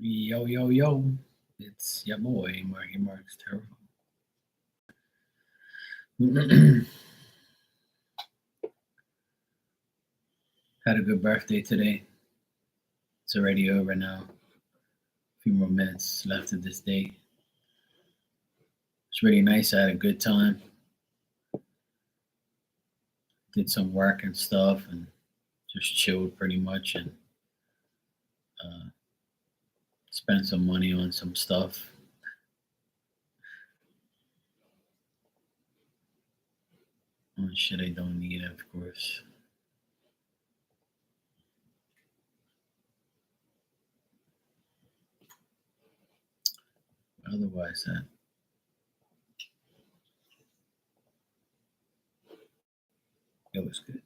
Yo, yo, yo. It's your boy, Marky Marks Terrell. Had a good birthday today. It's already over now. A few more minutes left of this day. It's really nice. I had a good time. Did some work and stuff and just chilled pretty much and uh, spent some money on some stuff. On shit I don't need, of course. Otherwise, it was good.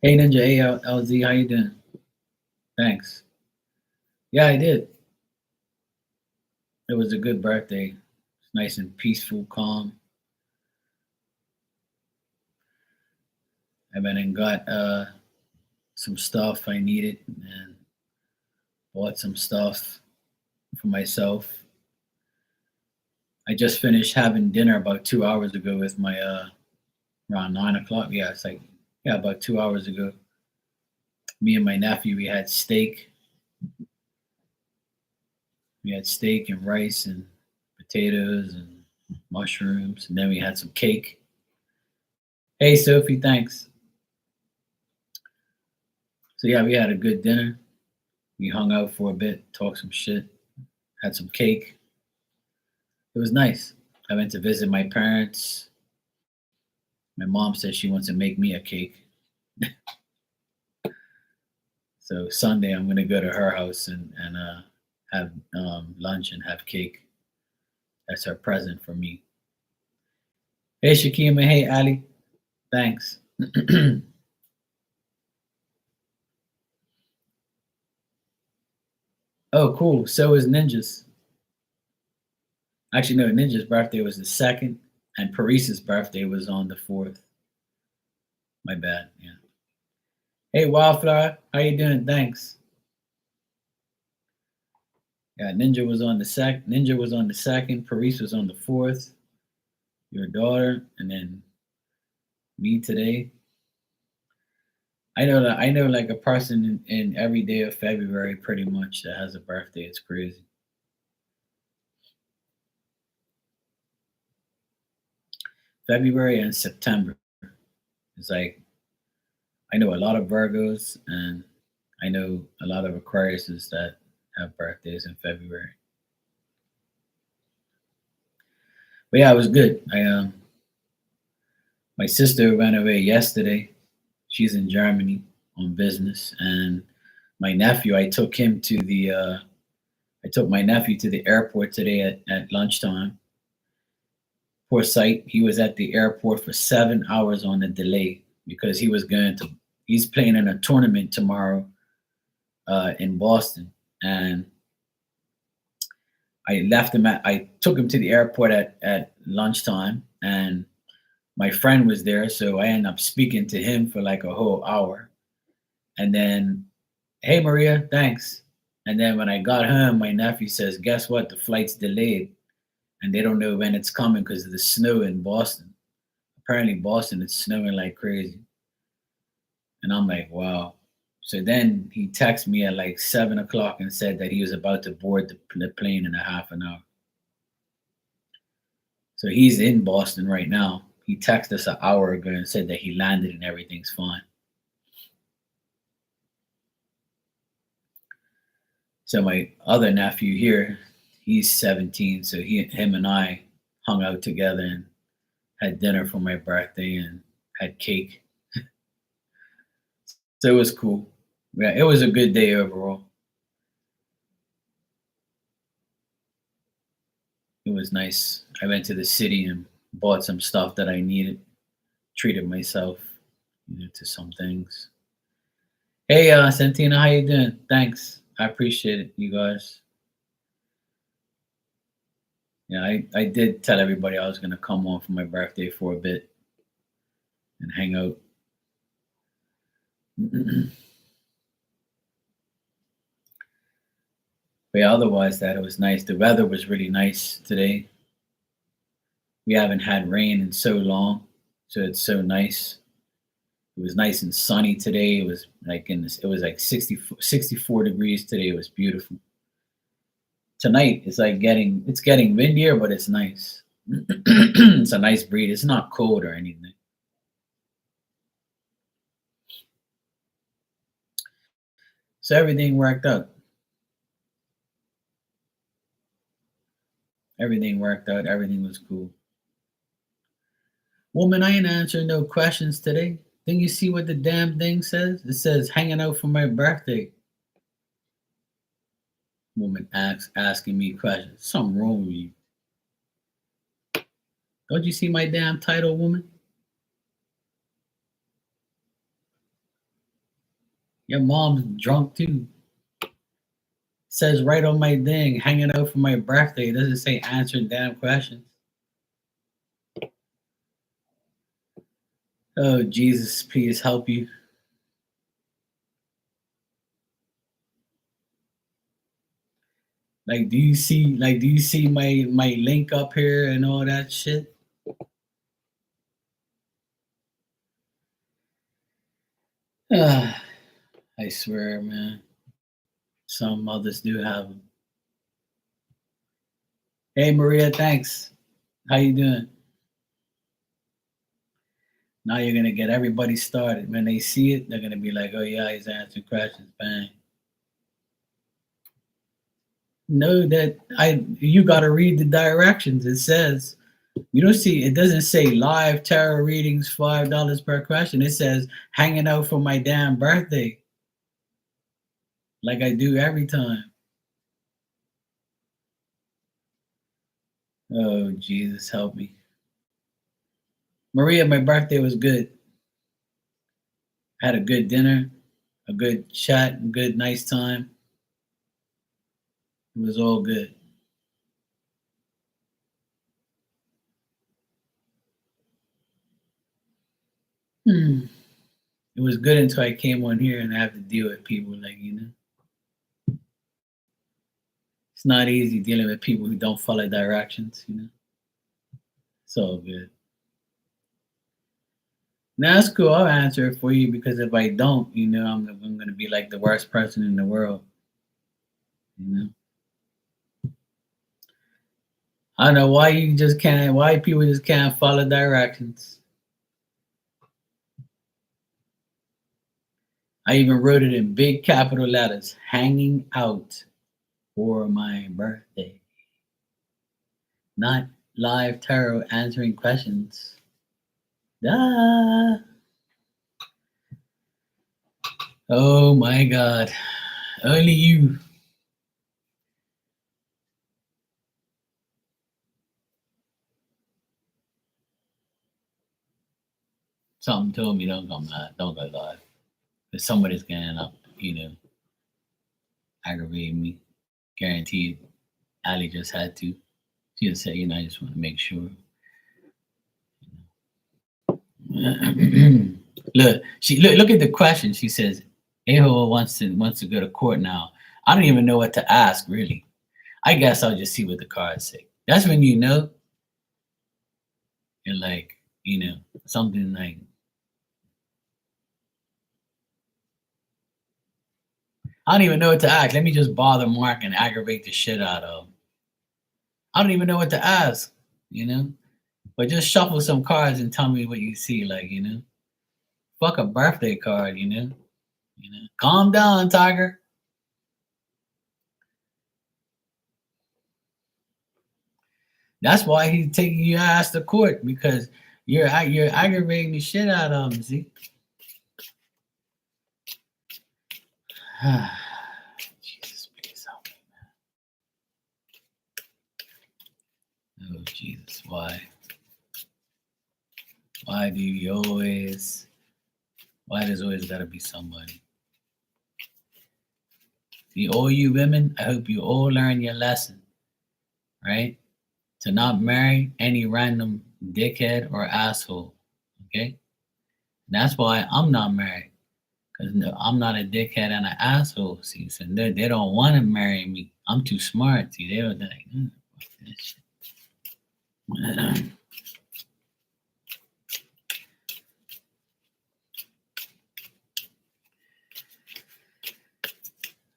Hey Ninja, hey LZ, how you doing? Thanks. Yeah, I did. It was a good birthday. It's nice and peaceful, calm. I went and got some stuff I needed and bought some stuff for myself. I just finished having dinner about 2 hours ago with my around 9 o'clock. Yeah, it's like about 2 hours ago. Me and my nephew we had steak. We had steak and rice and potatoes and mushrooms, and then we had some cake. Hey Sophie, thanks. So yeah, we had a good dinner. We hung out for a bit, talked some shit, had some cake. It was nice. I went to visit my parents. My mom says she wants to make me a cake. So Sunday I'm gonna go to her house and have lunch and have cake. That's her present for me. Hey Shakima, hey Ali, thanks. Oh cool. So is Ninja's. Actually no, Ninja's birthday was the second, and Paris's birthday was on the fourth. My bad. Yeah. Hey Wildflower, how you doing? Thanks. Yeah, Ninja was on the second. Paris was on the fourth. Your daughter, and then me today. I know like a person in every day of February pretty much that has a birthday. It's crazy. February and September. It's like I know a lot of Virgos and I know a lot of Aquariuses that have birthdays in February. But yeah, it was good. I My sister went away yesterday. She's in Germany on business, and my nephew. I took my nephew to the airport today at lunchtime. Poor sight. He was at the airport for 7 hours on a delay because he's playing in a tournament tomorrow in Boston, and I took him to the airport at lunchtime, and my friend was there, so I ended up speaking to him for like a whole hour. And then, hey Maria, thanks. And then when I got home, my nephew says, guess what? The flight's delayed and they don't know when it's coming because of the snow in Boston. Apparently, Boston is snowing like crazy. And I'm like, wow. So then he texted me at like 7 o'clock and said that he was about to board the plane in a half an hour. So he's in Boston right now. He texted us an hour ago and said that he landed and everything's fine. So my other nephew here, he's 17, so him and I hung out together and had dinner for my birthday and had cake. So it was cool. Yeah, it was a good day overall. It was nice. I went to the city and bought some stuff that I needed, treated myself, to some things. Hey, Santina, how you doing? Thanks. I appreciate it, you guys. Yeah, I did tell everybody I was gonna come on for my birthday for a bit and hang out. But yeah, otherwise that it was nice. The weather was really nice today. We haven't had rain in so long, so it's so nice. It was nice and sunny today. It was like it was like 64 degrees today. It was beautiful. Tonight it's getting windier, but it's nice. It's a nice breeze. It's not cold or anything. So everything worked out. Everything worked out. Everything was cool. Woman, I ain't answering no questions today. Then you see what the damn thing says? It says hanging out for my birthday. Woman asking me questions. Something wrong with you. Don't you see my damn title, woman? Your mom's drunk too. It says right on my thing, hanging out for my birthday. It doesn't say answering damn questions. Oh Jesus, please help you. Do you see my link up here and all that shit? Ah, I swear, man. Some others do have them. Hey Maria, thanks. How you doing? Now you're gonna get everybody started. When they see it, they're gonna be like, "Oh yeah, he's answering questions." Bang. Know that you gotta read the directions. It says you don't see. It doesn't say live tarot readings, $5 per question. It says hanging out for my damn birthday, like I do every time. Oh Jesus, help me, Maria. My birthday was good. Had a good dinner, a good chat, a good nice time. It was all good. Hmm. It was good until I came on here and I have to deal with people like it's not easy dealing with people who don't follow directions. It's all good. Now that's cool. I'll answer it for you because if I don't, I'm gonna be like the worst person in the world. You know. I don't know why you just can't. Why people just can't follow directions. I even wrote it in big capital letters, hanging out for my birthday. Not live tarot answering questions. Duh. Oh my God. Only you. Something told me don't come live. Don't go live. Because somebody's gonna end up, aggravating me. Guaranteed. Ali just had to. She just said, I just want to make sure. Look at the question. She says, Aho wants to go to court now. I don't even know what to ask, really. I guess I'll just see what the cards say. That's when you're like, something like, I don't even know what to ask. Let me just bother Mark and aggravate the shit out of him. I don't even know what to ask, you know? But just shuffle some cards and tell me what you see, Fuck a birthday card. Calm down, Tiger. That's why he's taking your ass to court because you're aggravating the shit out of him. See? Jesus, please help me, man. Oh Jesus, why? Why do you always? Why there's always gotta be somebody? See, all you women, I hope you all learn your lesson, right? To not marry any random dickhead or asshole. Okay? And that's why I'm not married. Cause no, I'm not a dickhead and an asshole. See, so they don't want to marry me. I'm too smart. See, they're like, fuck this shit.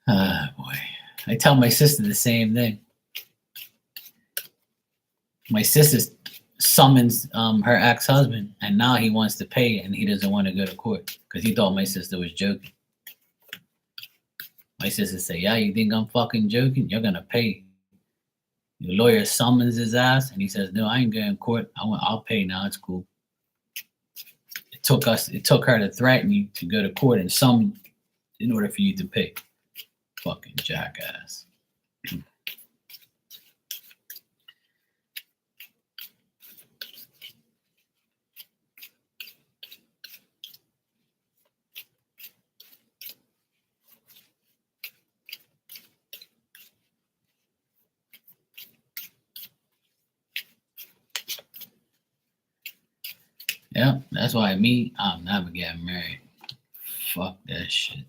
Ah, boy. I tell my sister the same thing. My sister summons her ex-husband, and now he wants to pay, and he doesn't want to go to court because he thought my sister was joking. My sister say, "Yeah, you think I'm fucking joking? You're gonna pay." The lawyer summons his ass, and he says, "No, I ain't going to court. I'll pay now. It's cool." It took her to threaten you to go to court and summon in order for you to pay. Fucking jackass. Yeah, that's why I'm never getting married. Fuck that shit.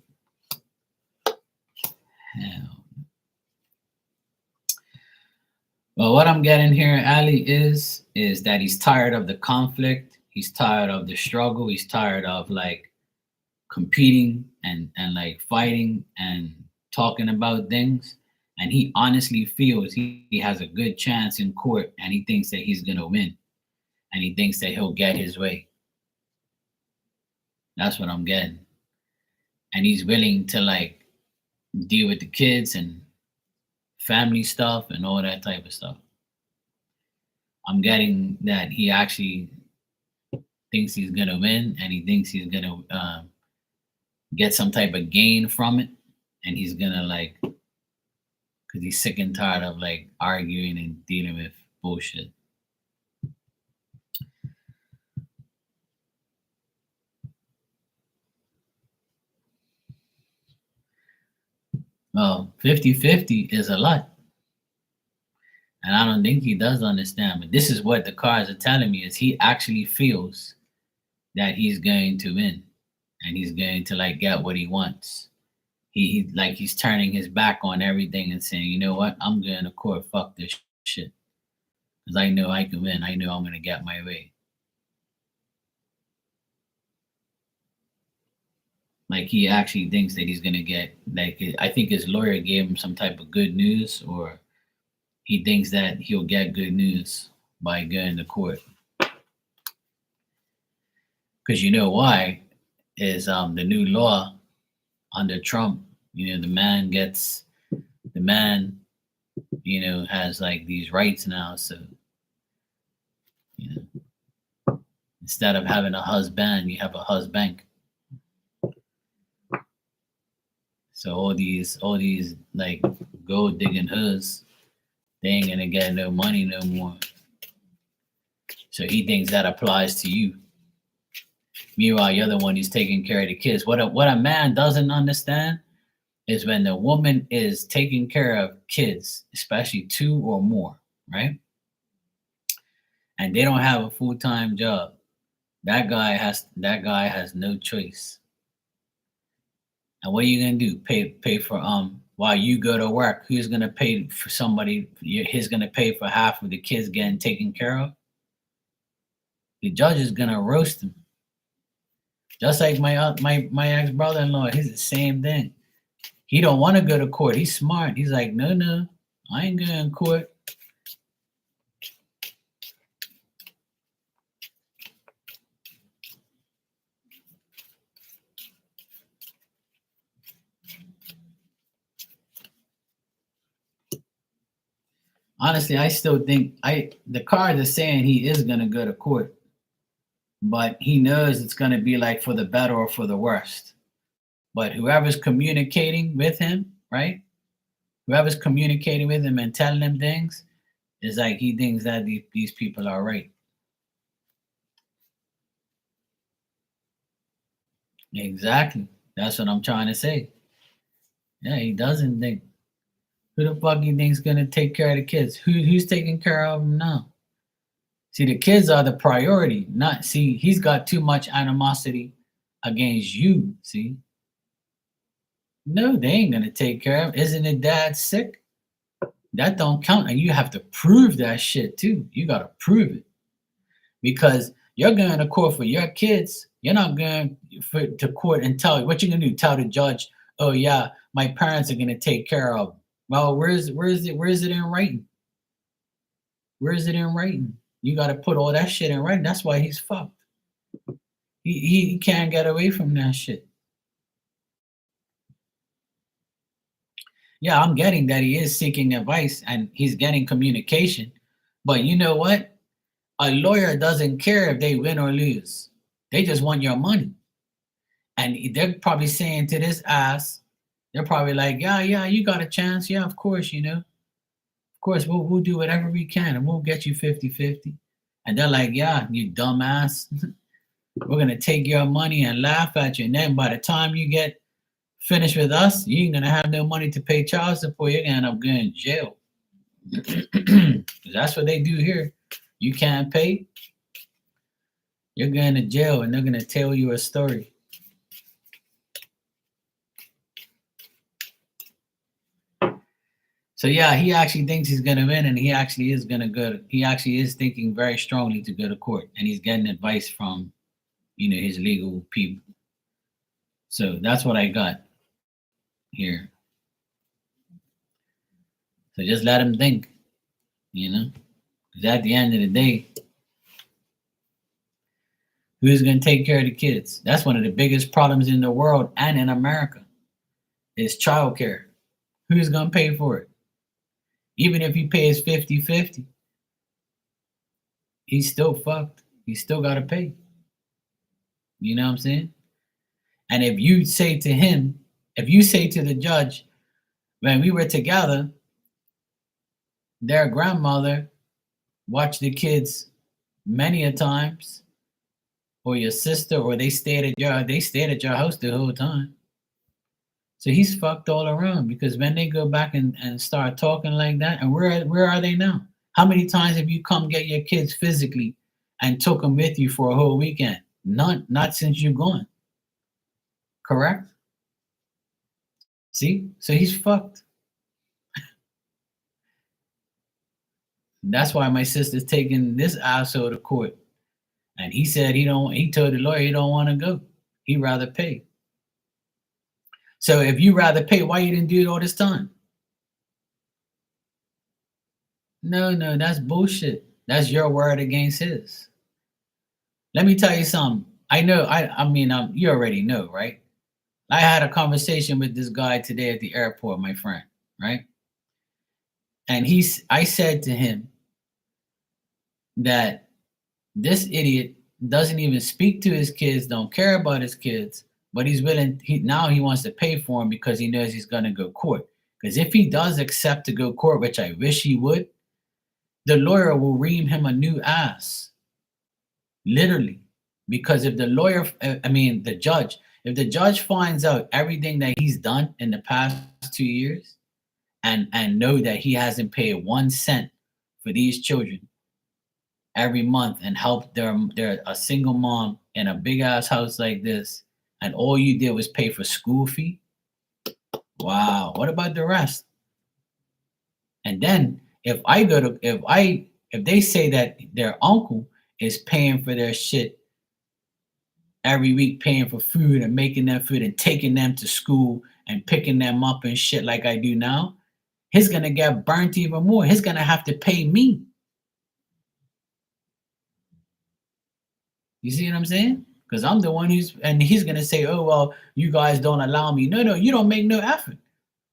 Hell. Well, what I'm getting here, Ali, is that he's tired of the conflict. He's tired of the struggle. He's tired of like competing and like fighting and talking about things. And he honestly feels he has a good chance in court, and he thinks that he's gonna win, and he thinks that he'll get his way. That's what I'm getting. And he's willing to like deal with the kids and family stuff and all that type of stuff. I'm getting that he actually thinks he's gonna win, and he thinks he's gonna get some type of gain from it, and he's gonna like, because he's sick and tired of like arguing and dealing with bullshit. Well, 50-50 is a lot. And I don't think he does understand. But this is what the cards are telling me is he actually feels that he's going to win, and he's going to like get what he wants. He like he's turning his back on everything and saying, you know what, I'm going to court. Fuck this shit. Because I know I can win. I know I'm gonna get my way. Like he actually thinks that he's gonna get like I think his lawyer gave him some type of good news, or he thinks that he'll get good news by going to court. Because you know why? Is the new law under Trump, you know, the man, you know, has like these rights now. So, you know, instead of having a husband, you have a husband. So all these like gold digging hoods, they ain't gonna get no money no more. So he thinks that applies to you. Meanwhile, you're the one who's taking care of the kids. What a man doesn't understand is when the woman is taking care of kids, especially two or more, right? And they don't have a full-time job. That guy has no choice. And what are you gonna do? Pay for while you go to work? Who's gonna pay for somebody? He's gonna pay for half of the kids getting taken care of. The judge is gonna roast him. Just like my ex brother-in-law, he's the same thing. He don't want to go to court. He's smart. He's like, no, I ain't going to court. Honestly, I still think the cards are saying he is gonna go to court, but he knows it's gonna be like for the better or for the worst. But whoever's communicating with him, right? Whoever's communicating with him and telling him things is like he thinks that these people are right. Exactly. That's what I'm trying to say. Yeah, he doesn't think. Who the fuck you think's gonna take care of the kids? Who's taking care of them now? See, the kids are the priority. Not see, he's got too much animosity against you. See, No, they ain't gonna take care of. Isn't it dad sick? That don't count, and you have to prove that shit too. You gotta prove it because you're going to court for your kids. You're not going to court and tell what you're gonna do. Tell the judge, "Oh yeah, my parents are gonna take care of." 'Em." Well, where's it in writing? Where is it in writing? You got to put all that shit in writing. That's why he's fucked. He can't get away from that shit. Yeah, I'm getting that he is seeking advice and he's getting communication. But you know what? A lawyer doesn't care if they win or lose. They just want your money. And they're probably saying to this ass, they're probably like, yeah, you got a chance. Yeah, of course, Of course, we'll do whatever we can and we'll get you 50-50. And they're like, yeah, you dumbass. We're going to take your money and laugh at you. And then by the time you get finished with us, you ain't going to have no money to pay child support. You're going to end up going to jail. That's what they do here. You can't pay, you're going to jail and they're going to tell you a story. So yeah, he actually thinks he's going to win and he actually is going to go. He actually is thinking very strongly to go to court and he's getting advice from, his legal people. So that's what I got here. So just let him think, because at the end of the day, who's going to take care of the kids? That's one of the biggest problems in the world and in America is childcare. Who's going to pay for it? Even if he pays 50-50, he's still fucked. He's still got to pay. You know what I'm saying? And if you say to the judge, when we were together, their grandmother watched the kids many a times, or your sister, or they stayed at your house the whole time. So he's fucked all around because when they go back and start talking like that, and where are they now? How many times have you come get your kids physically and took them with you for a whole weekend? None, not since you've gone. Correct? See? So he's fucked. That's why my sister's taking this asshole to court. And he said he told the lawyer he don't want to go. He'd rather pay. So if you rather pay, why you didn't do it all this time? No, that's bullshit. That's your word against his. Let me tell you something. I know, you already know, right? I had a conversation with this guy today at the airport, my friend, right? And I said to him that this idiot doesn't even speak to his kids, don't care about his kids, but he's willing, now he wants to pay for him because he knows he's going to go court. Because if he does accept to go court, which I wish he would, the lawyer will ream him a new ass. Literally. Because if if the judge finds out everything that he's done in the past 2 years and know that he hasn't paid 1 cent for these children every month and helped they're a single mom in a big ass house like this, and all you did was pay for school fee. Wow, what about the rest? And then if they say that their uncle is paying for their shit every week, paying for food and making them food and taking them to school and picking them up and shit like I do now, he's gonna get burnt even more. He's gonna have to pay me. You see what I'm saying? Because I'm the one he's going to say, oh, well, you guys don't allow me. No, you don't make no effort.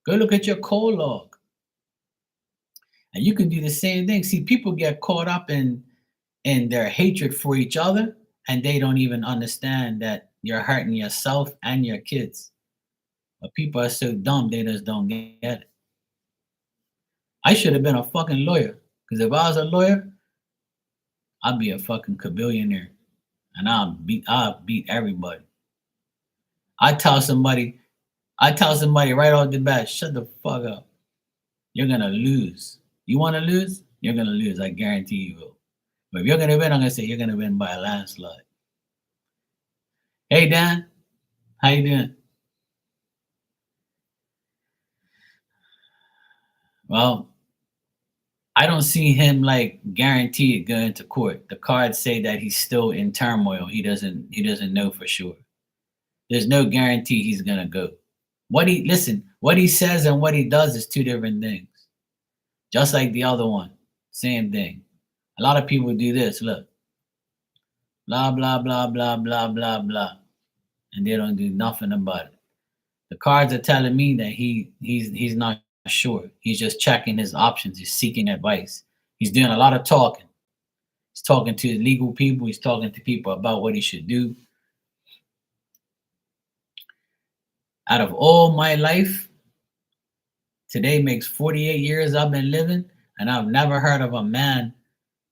Go look at your call log. And you can do the same thing. See, people get caught up in their hatred for each other, and they don't even understand that you're hurting yourself and your kids. But people are so dumb, they just don't get it. I should have been a fucking lawyer. Because if I was a lawyer, I'd be a fucking billionaire. And I'll beat everybody. I tell somebody right off the bat, shut the fuck up. You're gonna lose. You wanna lose? You're gonna lose. I guarantee you will. But if you're gonna win, I'm gonna say you're gonna win by a landslide. Hey Dan, how you doing? Well, I don't see him like guaranteed going to court. The cards say that he's still in turmoil. He doesn't know for sure. There's no guarantee he's gonna go. What he says and what he does is two different things. Just like the other one. Same thing. A lot of people do this, look. Blah blah blah blah blah blah blah. And they don't do nothing about it. The cards are telling me that he's not sure. He's just checking his options. He's seeking advice. He's doing a lot of talking. He's talking to legal people. He's talking to people about what he should do. Out of all my life, today makes 48 years I've been living, and I've never heard of a man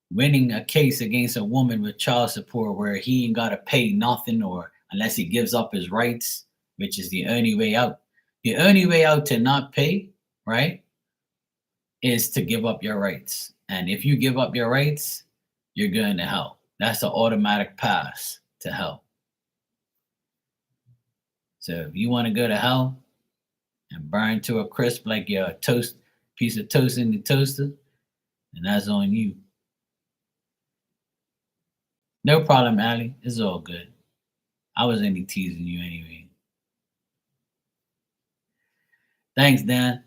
winning a case against a woman with child support where he ain't got to pay nothing or unless he gives up his rights, which is the only way out. The only way out to not pay, right, is to give up your rights. And if you give up your rights, you're going to hell. That's the automatic pass to hell. So if you want to go to hell and burn to a crisp like your toast piece of toast in the toaster, and that's on you. No problem, Ali. It's all good. I was only teasing you anyway. Thanks, Dan.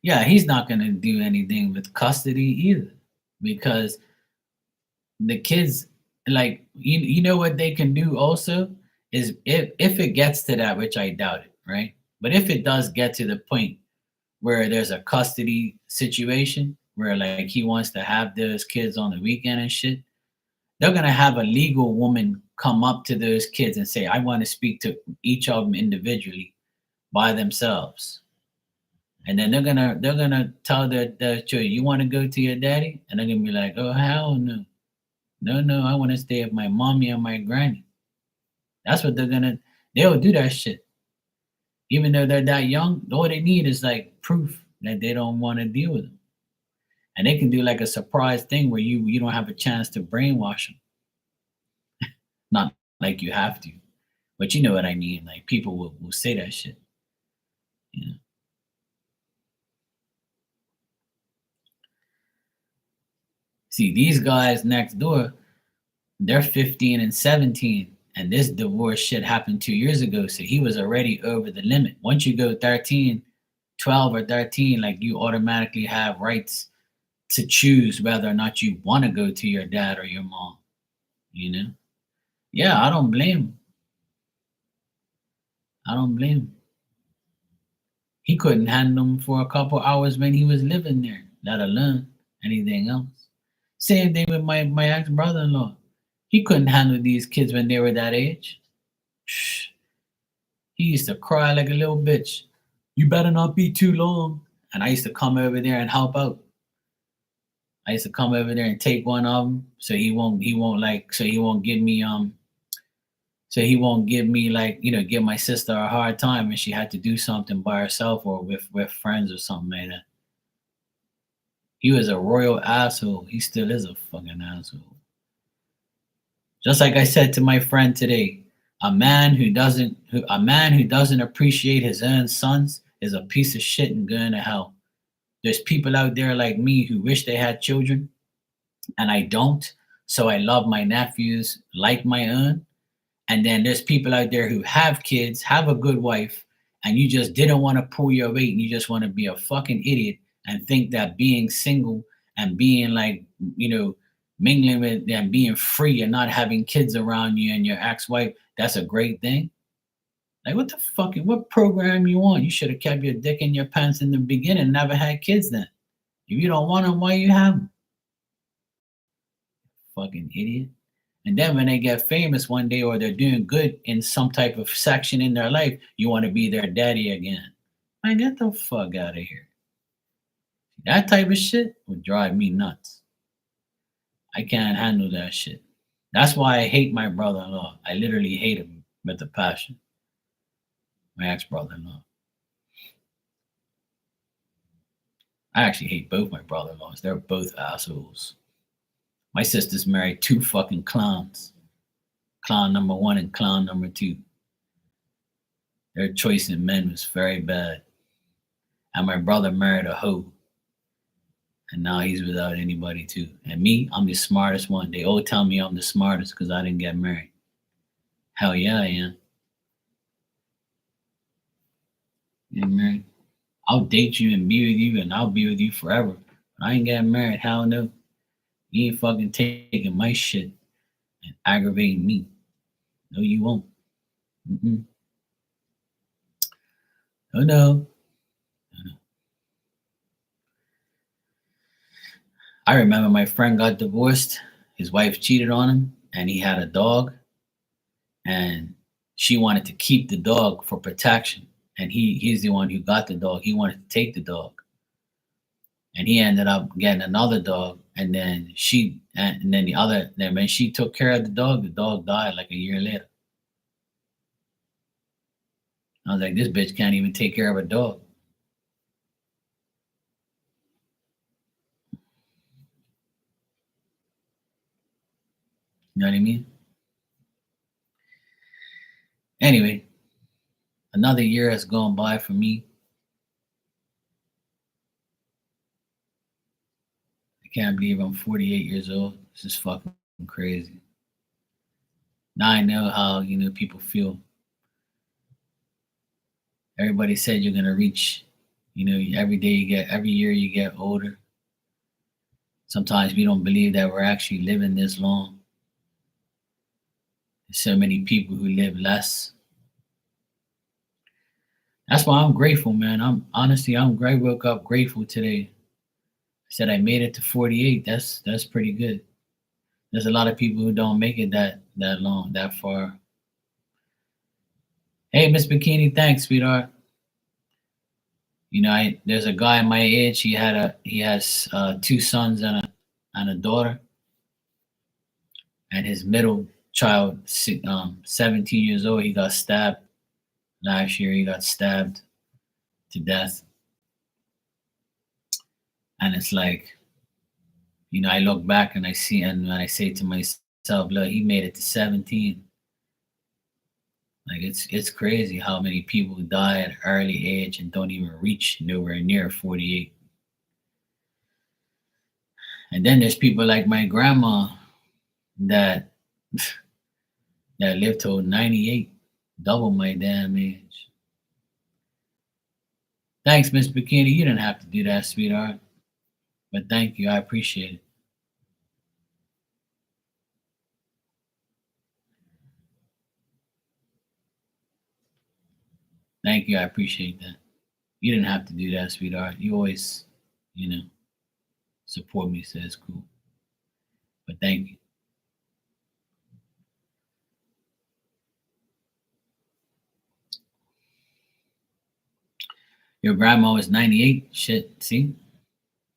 Yeah, he's not going to do anything with custody either because the kids, like, you know what they can do also is if it gets to that, which I doubt it, right? But if it does get to the point where there's a custody situation where like he wants to have those kids on the weekend and shit, they're gonna have a legal woman come up to those kids and say, I want to speak to each of them individually by themselves. And then they're gonna tell their children, you want to go to your daddy? And they're gonna be like, oh hell no. No, no, I want to stay with my mommy and my granny. That's what they'll do that shit. Even though they're that young, all they need is like proof that they don't want to deal with them. And they can do like a surprise thing where you don't have a chance to brainwash them. Not like you have to, but you know what I mean. Like people will say that shit. You know? See, these guys next door, they're 15 and 17. And this divorce shit happened 2 years ago. So he was already over the limit. Once you go 13, 12 or 13, like you automatically have rights to choose whether or not you want to go to your dad or your mom, you know? Yeah, I don't blame him. I don't blame him. He couldn't handle them for a couple hours when he was living there, let alone anything else. Same thing with my ex brother in law. He couldn't handle these kids when they were that age. Shh. He used to cry like a little bitch. You better not be too long. And I used to come over there and help out. I used to come over there and take one of them so he won't give me like, give my sister a hard time and she had to do something by herself or with friends or something like that. He was a royal asshole. He still is a fucking asshole. Just like I said to my friend today, a man who doesn't appreciate his own sons is a piece of shit and going to hell. There's people out there like me who wish they had children, and I don't. So I love my nephews like my own. And then there's people out there who have kids, have a good wife, and you just didn't want to pull your weight and you just want to be a fucking idiot and think that being single and being like, mingling with and being free and not having kids around you and your ex-wife, that's a great thing. Like what program you on? You should have kept your dick in your pants in the beginning and never had kids then. If you don't want them, why you have them? Fucking idiot. And then when they get famous one day or they're doing good in some type of section in their life, you want to be their daddy again. Man, get the fuck out of here. That type of shit would drive me nuts. I can't handle that shit. That's why I hate my brother-in-law. I literally hate him with a passion. My ex-brother-in-law. I actually hate both my brother-in-laws. They're both assholes. My sister's married two fucking clowns. clown number one and clown number two. Their choice in men was very bad. And my brother married a hoe. And now he's without anybody too. And me, I'm the smartest one. They all tell me I'm the smartest because I didn't get married. Hell yeah, I am. Get married. I'll date you and be with you and I'll be with you forever. But I ain't getting married. Hell no. You ain't fucking taking my shit and aggravating me. No, you won't. Mm-mm. Oh no. I remember my friend got divorced. His wife cheated on him, and he had a dog, and she wanted to keep the dog for protection. And he's the one who got the dog. He wanted to take the dog, and he ended up getting another dog. And then the other. Then when she took care of the dog died like a year later. I was like, this bitch can't even take care of a dog. You know what I mean? Anyway, another year has gone by for me. I can't believe I'm 48 years old. This is fucking crazy. Now I know how, people feel. Everybody said you're gonna reach, every year you get older. Sometimes we don't believe that we're actually living this long. There's so many people who live less. That's why I'm grateful, man. I woke up grateful today. I said I made it to 48. That's pretty good. There's a lot of people who don't make it that long, that far. Hey, Miss Bikini, thanks, sweetheart. There's a guy my age. He has two sons and a daughter, and his middle child, 17 years old, he got stabbed last year. He got stabbed to death, and it's like, I look back and I see, and when I say to myself, look, he made it to 17. Like it's crazy how many people die at early age and don't even reach nowhere near 48. And then there's people like my grandma that that lived till 98, double my damn age. Thanks, Miss Bikini. You didn't have to do that, sweetheart. But thank you. I appreciate it. Thank you. I appreciate that. You didn't have to do that, sweetheart. You always, support me, so it's cool. But thank you. Your grandma was 98? Shit, see?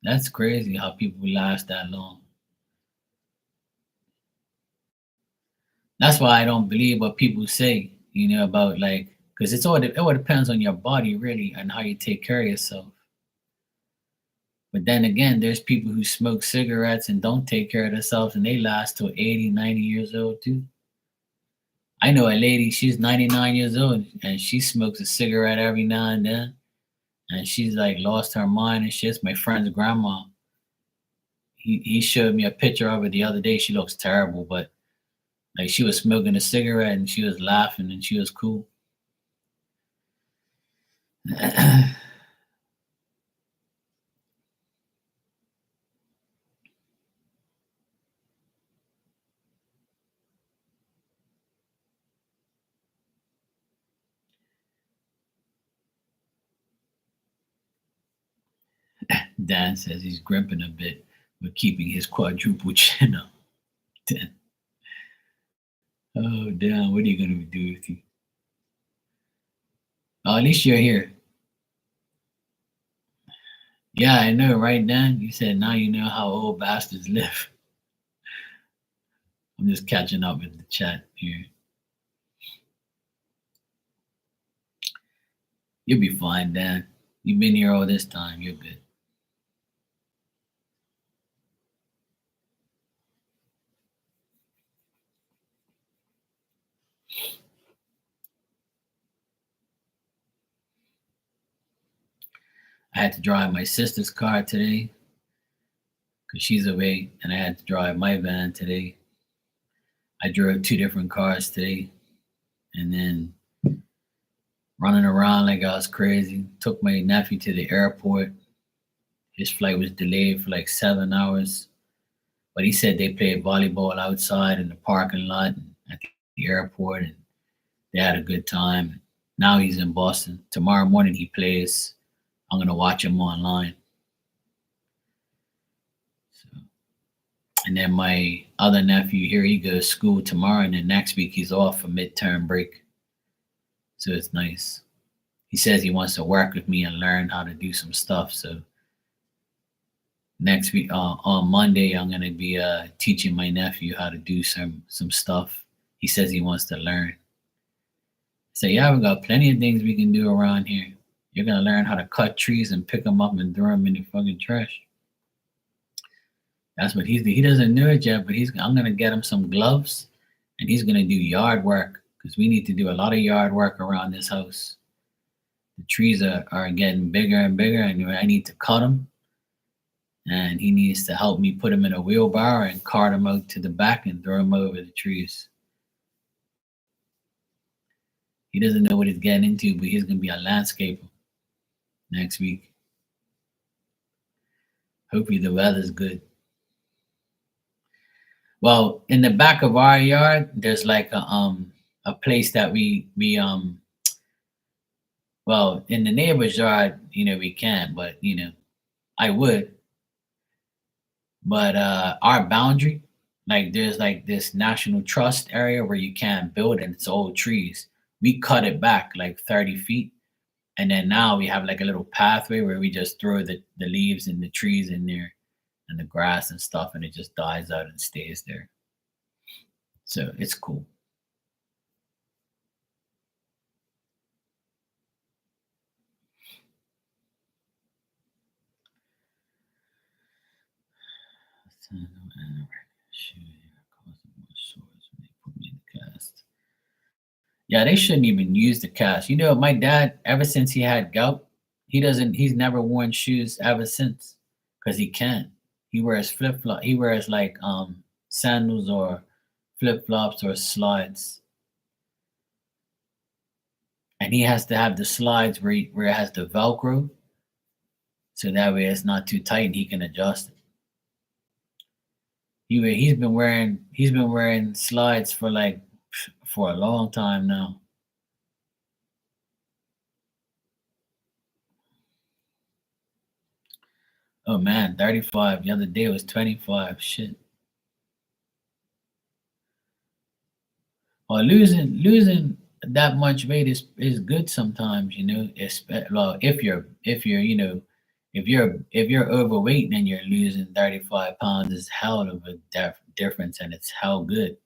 That's crazy how people last that long. That's why I don't believe what people say, about like, because it all depends on your body really and how you take care of yourself. But then again, there's people who smoke cigarettes and don't take care of themselves and they last till 80, 90 years old too. I know a lady, she's 99 years old and she smokes a cigarette every now and then. And she's like lost her mind and shit. It's my friend's grandma. He showed me a picture of her the other day. She looks terrible, but like she was smoking a cigarette and she was laughing and she was cool. Dan says he's grimping a bit, but keeping his quadruple chin up. Oh, damn, what are you going to do with you? Oh, at least you're here. Yeah, I know, right, Dan? You said now you know how old bastards live. I'm just catching up with the chat here. You'll be fine, Dan. You've been here all this time. You're good. I had to drive my sister's car today because she's away, and I had to drive my van today. I drove two different cars today, and then running around like I was crazy. Took my nephew to the airport. His flight was delayed for like 7 hours, but he said they played volleyball outside in the parking lot at the airport, and they had a good time. Now he's in Boston. Tomorrow morning he plays. I'm gonna watch him online. So, and then my other nephew here, he goes to school tomorrow, and then next week he's off for midterm break. So it's nice. He says he wants to work with me and learn how to do some stuff. So next week, on Monday, I'm gonna be teaching my nephew how to do some stuff. He says he wants to learn. So yeah, we got plenty of things we can do around here. You're gonna learn how to cut trees and pick them up and throw them in the fucking trash. That's what he doesn't know it yet, but I'm gonna get him some gloves, and he's gonna do yard work because we need to do a lot of yard work around this house. The trees are getting bigger and bigger, and I need to cut them. And he needs to help me put them in a wheelbarrow and cart them out to the back and throw them over the trees. He doesn't know what he's getting into, but he's gonna be a landscaper next week. Hopefully the weather's good. Well, in the back of our yard, there's like a place that we well, in the neighbor's yard, we can't, but I would. But our boundary, like there's like this national trust area where you can't build and it's old trees. We cut it back like 30 feet. And then now we have like a little pathway where we just throw the leaves and the trees in there and the grass and stuff, and it just dies out and stays there. So it's cool. Yeah, they shouldn't even use the cast. My dad, ever since he had gout, he's never worn shoes ever since because he can't. He wears flip flop. He wears like sandals or flip flops or slides, and he has to have the slides where it has the Velcro, so that way it's not too tight and he can adjust it. He's been wearing slides for a long time now. Oh man, 35. The other day was 25. Shit. Well, losing that much weight is good sometimes. Well, if you're overweight and you're losing 35 pounds, is hell of a difference, and it's hell good.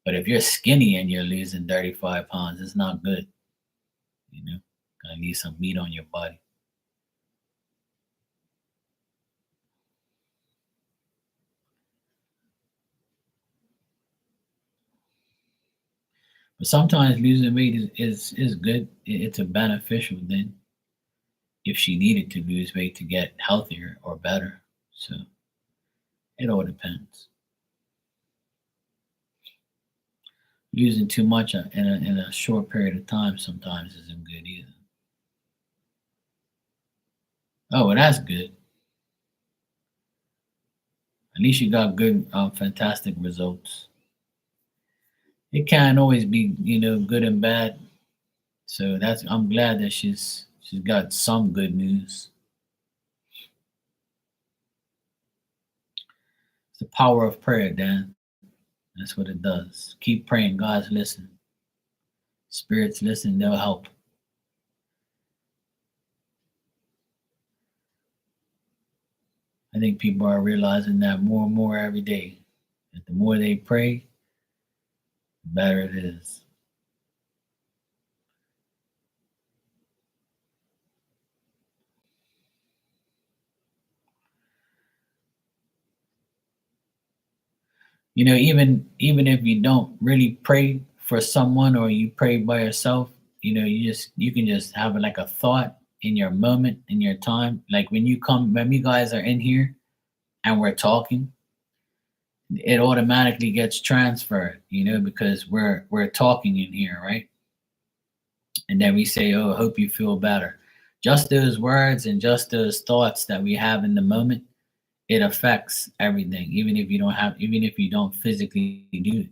But if you're skinny and you're losing 35 pounds, it's not good. You know, gotta need some meat on your body. But sometimes losing weight is good. It's a beneficial thing if she needed to lose weight to get healthier or better. So it all depends. Using too much in a short period of time sometimes isn't good either. Oh, well, that's good. At least you got good, fantastic results. It can't always be, good and bad. So I'm glad that she's got some good news. It's the power of prayer, Dan. That's what it does. Keep praying. God's listen. Spirits listen. They'll help. I think people are realizing that more and more every day. That the more they pray, the better it is. Even if you don't really pray for someone or you pray by yourself, you can just have like a thought in your moment, in your time. Like when you guys are in here and we're talking, it automatically gets transferred, because we're talking in here, right? And then we say, "Oh, I hope you feel better." Just those words and just those thoughts that we have in the moment, it affects everything. Even if you don't physically do it.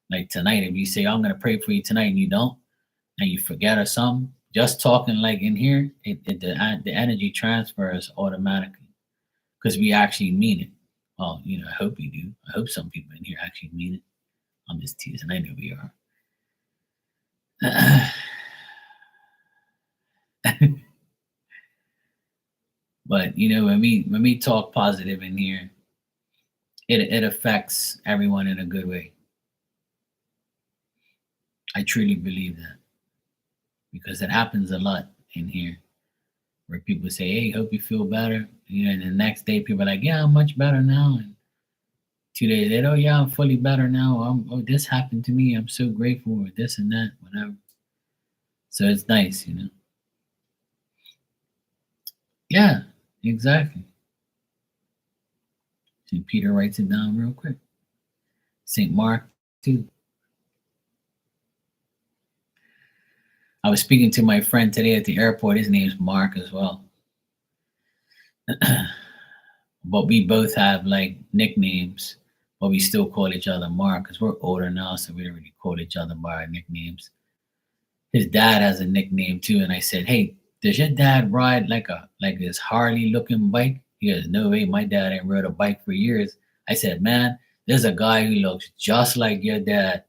Like tonight, if you say, "I'm gonna pray for you tonight," and you don't, and you forget or something, just talking like in here, the energy transfers automatically because we actually mean it. Well, I hope you do. I hope some people in here actually mean it. I'm just teasing. I know we are. But when we talk positive in here, it affects everyone in a good way. I truly believe that because it happens a lot in here where people say, "Hey, hope you feel better." And the next day people are like, "Yeah, I'm much better now." And 2 days later, "Oh yeah, I'm fully better now. Oh, this happened to me. I'm so grateful," or this and that, whatever. So it's nice. Yeah, exactly. St. Peter writes it down real quick. St. Mark too. I was speaking to my friend today at the airport. His name's Mark as well. But we both have like nicknames, but we still call each other Mark because we're older now, so we don't really call each other by our nicknames. His dad has a nickname too, and I said, "Hey, does your dad ride like this Harley looking bike?" He goes, "No way, my dad ain't rode a bike for years." I said, "Man, there's a guy who looks just like your dad.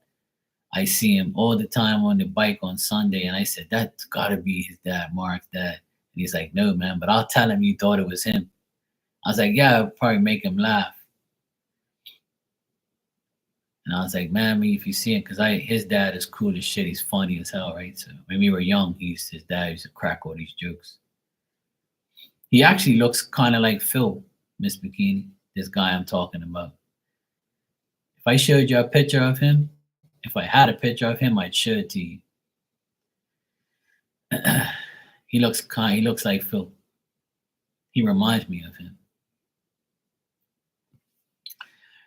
I see him all the time on the bike on Sunday." And I said, "That's gotta be his dad, Mark's dad." And he's like, "No, man, but I'll tell him you thought it was him." I was like, "Yeah, it'll probably make him laugh." And I was like, "Man, if you see him, because his dad is cool as shit. He's funny as hell, right?" So when we were young, his dad used to crack all these jokes. He actually looks kind of like Phil, Miss Bikini, this guy I'm talking about. If I showed you a picture of him, if I had a picture of him, I'd show it to you. He looks like Phil. He reminds me of him.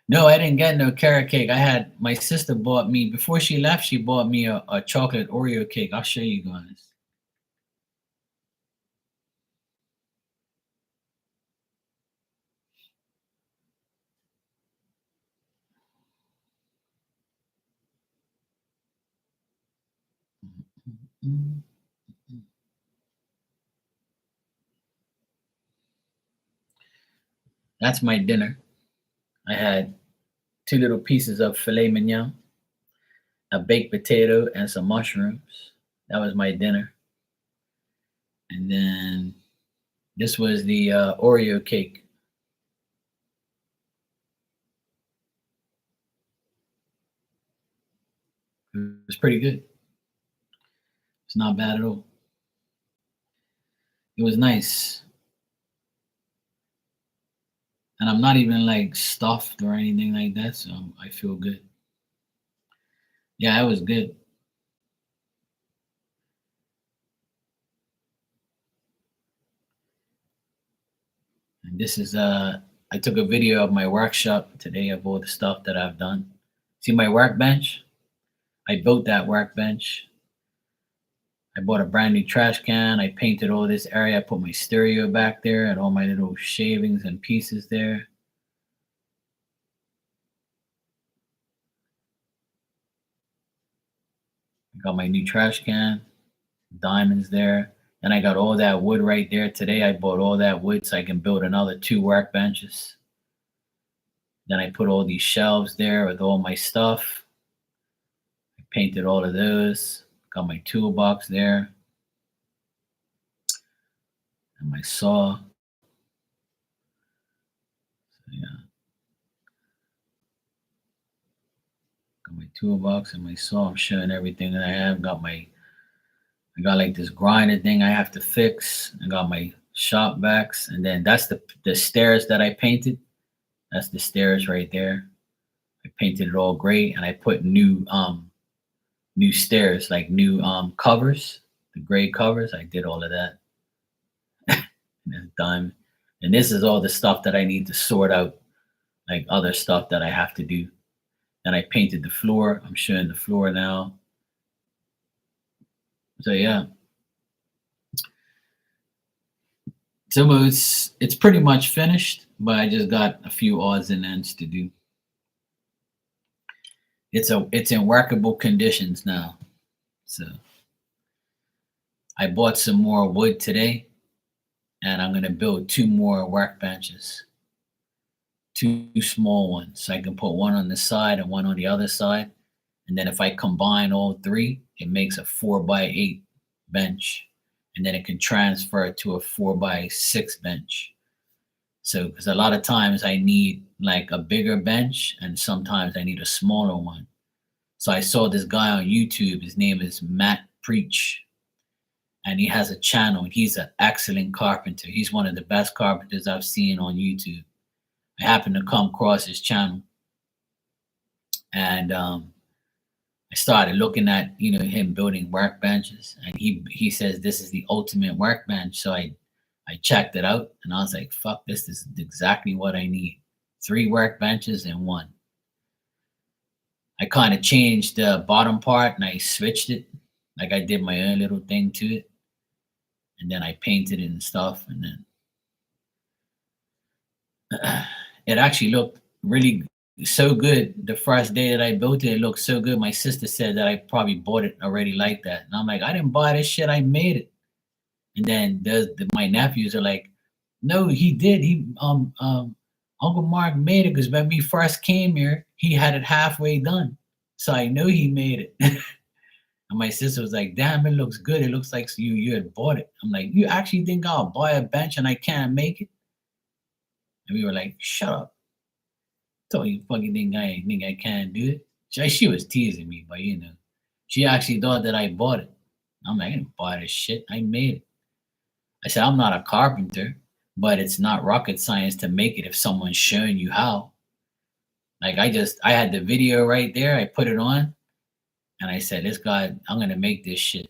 No, I didn't get no carrot cake. I had my sister bought me before she left. She bought me a chocolate Oreo cake. I'll show you guys. That's my dinner. I had two little pieces of filet mignon, a baked potato, and some mushrooms. That was my dinner. And then this was the Oreo cake. It was pretty good. It's not bad at all. It was nice. And I'm not even like stuffed or anything like that, so I feel good. Yeah, it was good. And this is I took a video of my workshop today of all the stuff that I've done. See my workbench? I built that workbench. I bought a brand new trash can. I painted all this area. I put my stereo back there and all my little shavings and pieces there. I got my new trash can, diamonds there. And I got all that wood right there. Today I bought all that wood so I can build another two workbenches. Then I put all these shelves there with all my stuff. I painted all of those. Got my toolbox there and my saw. So yeah, got my toolbox and my saw. I'm showing everything that I have. I got like this grinder thing I have to fix. I got my shop vacs, and then that's the stairs that I painted. That's the stairs right there. I painted it all gray, and I put new stairs, like new covers, the gray covers. I did all of that. It's done. And this is all the stuff that I need to sort out, like other stuff that I have to do. And I painted the floor. I'm showing the floor now. So yeah. So it's pretty much finished, but I just got a few odds and ends to do. It's in workable conditions now. So I bought some more wood today, and I'm gonna build two more workbenches, two small ones, so I can put one on the side and one on the other side. And then if I combine all three, it makes a 4x8 bench, and then it can transfer to a 4x6 bench. So, because a lot of times I need like a bigger bench, and sometimes I need a smaller one. So I saw this guy on YouTube. His name is Matt Preach, and he has a channel. And he's an excellent carpenter. He's one of the best carpenters I've seen on YouTube. I happened to come across his channel, and I started looking at him building workbenches, and he says this is the ultimate workbench. So I checked it out, and I was like, fuck, this is exactly what I need. 3 workbenches in one. I kind of changed the bottom part and I switched it. Like I did my own little thing to it. And then I painted it and stuff. And then it actually looked really so good. The first day that I built it, it looked so good. My sister said that I probably bought it already like that. And I'm like, I didn't buy this shit. I made it. And then my nephews are like, no, he did. Uncle Mark made it because when we first came here, he had it halfway done. So I know he made it. And my sister was like, damn, it looks good. It looks like you had bought it. I'm like, you actually think I'll buy a bench and I can't make it? And we were like, shut up. Told you fucking think I can't do it. She was teasing me, but she actually thought that I bought it. I'm like, I didn't buy this shit. I made it. I said, I'm not a carpenter, but it's not rocket science to make it if someone's showing you how. Like I had the video right there. I put it on and I said, this guy, I'm going to make this shit.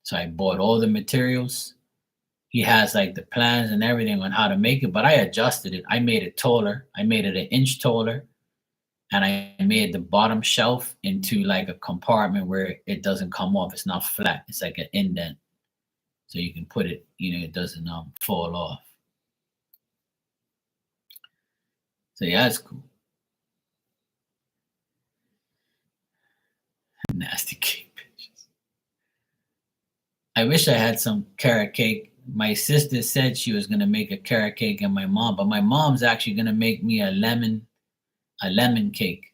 So I bought all the materials. He has like the plans and everything on how to make it, but I adjusted it. I made it taller. I made it an inch taller. And I made the bottom shelf into like a compartment where it doesn't come off. It's not flat. It's like an indent. So you can put it, it doesn't fall off. So yeah, it's cool. Nasty cake pictures. I wish I had some carrot cake. My sister said she was gonna make a carrot cake, and my mom, but my mom's actually gonna make me a lemon cake.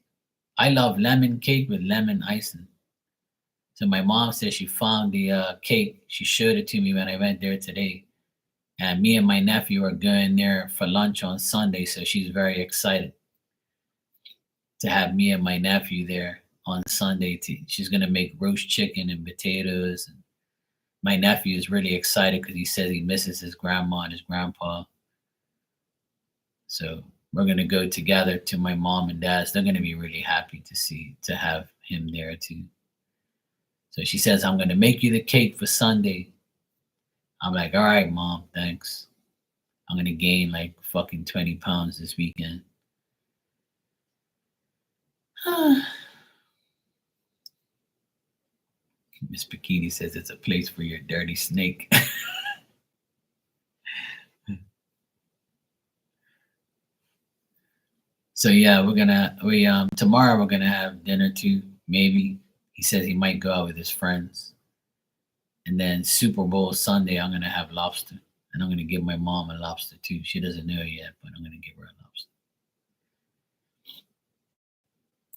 I love lemon cake with lemon icing. So my mom said she found the cake. She showed it to me when I went there today. And me and my nephew are going there for lunch on Sunday. So she's very excited to have me and my nephew there on Sunday. She's going to make roast chicken and potatoes. And my nephew is really excited because he says he misses his grandma and his grandpa. So we're going to go together to my mom and dad's. They're going to be really happy to have him there too. So she says, I'm going to make you the cake for Sunday. I'm like, all right, Mom, thanks. I'm going to gain like fucking 20 pounds this weekend. Miss Bikini says it's a place for your dirty snake. So yeah, tomorrow we're going to have dinner too, maybe. He says he might go out with his friends. And then Super Bowl Sunday, I'm going to have lobster. And I'm going to give my mom a lobster too. She doesn't know yet, but I'm going to give her a lobster.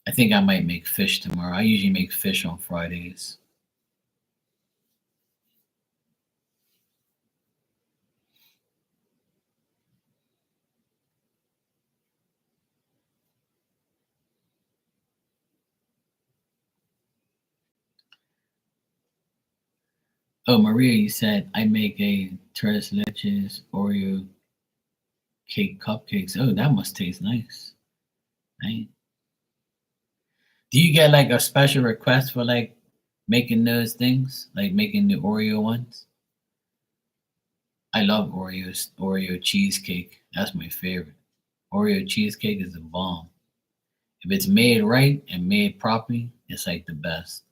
I think I might make fish tomorrow. I usually make fish on Fridays. Oh, Maria, you said I make a tres leches Oreo cake cupcakes. Oh, that must taste nice. Right? Do you get like a special request for like making those things, like making the Oreo ones? I love Oreo cheesecake. That's my favorite. Oreo cheesecake is the bomb. If it's made right and made properly, it's like the best.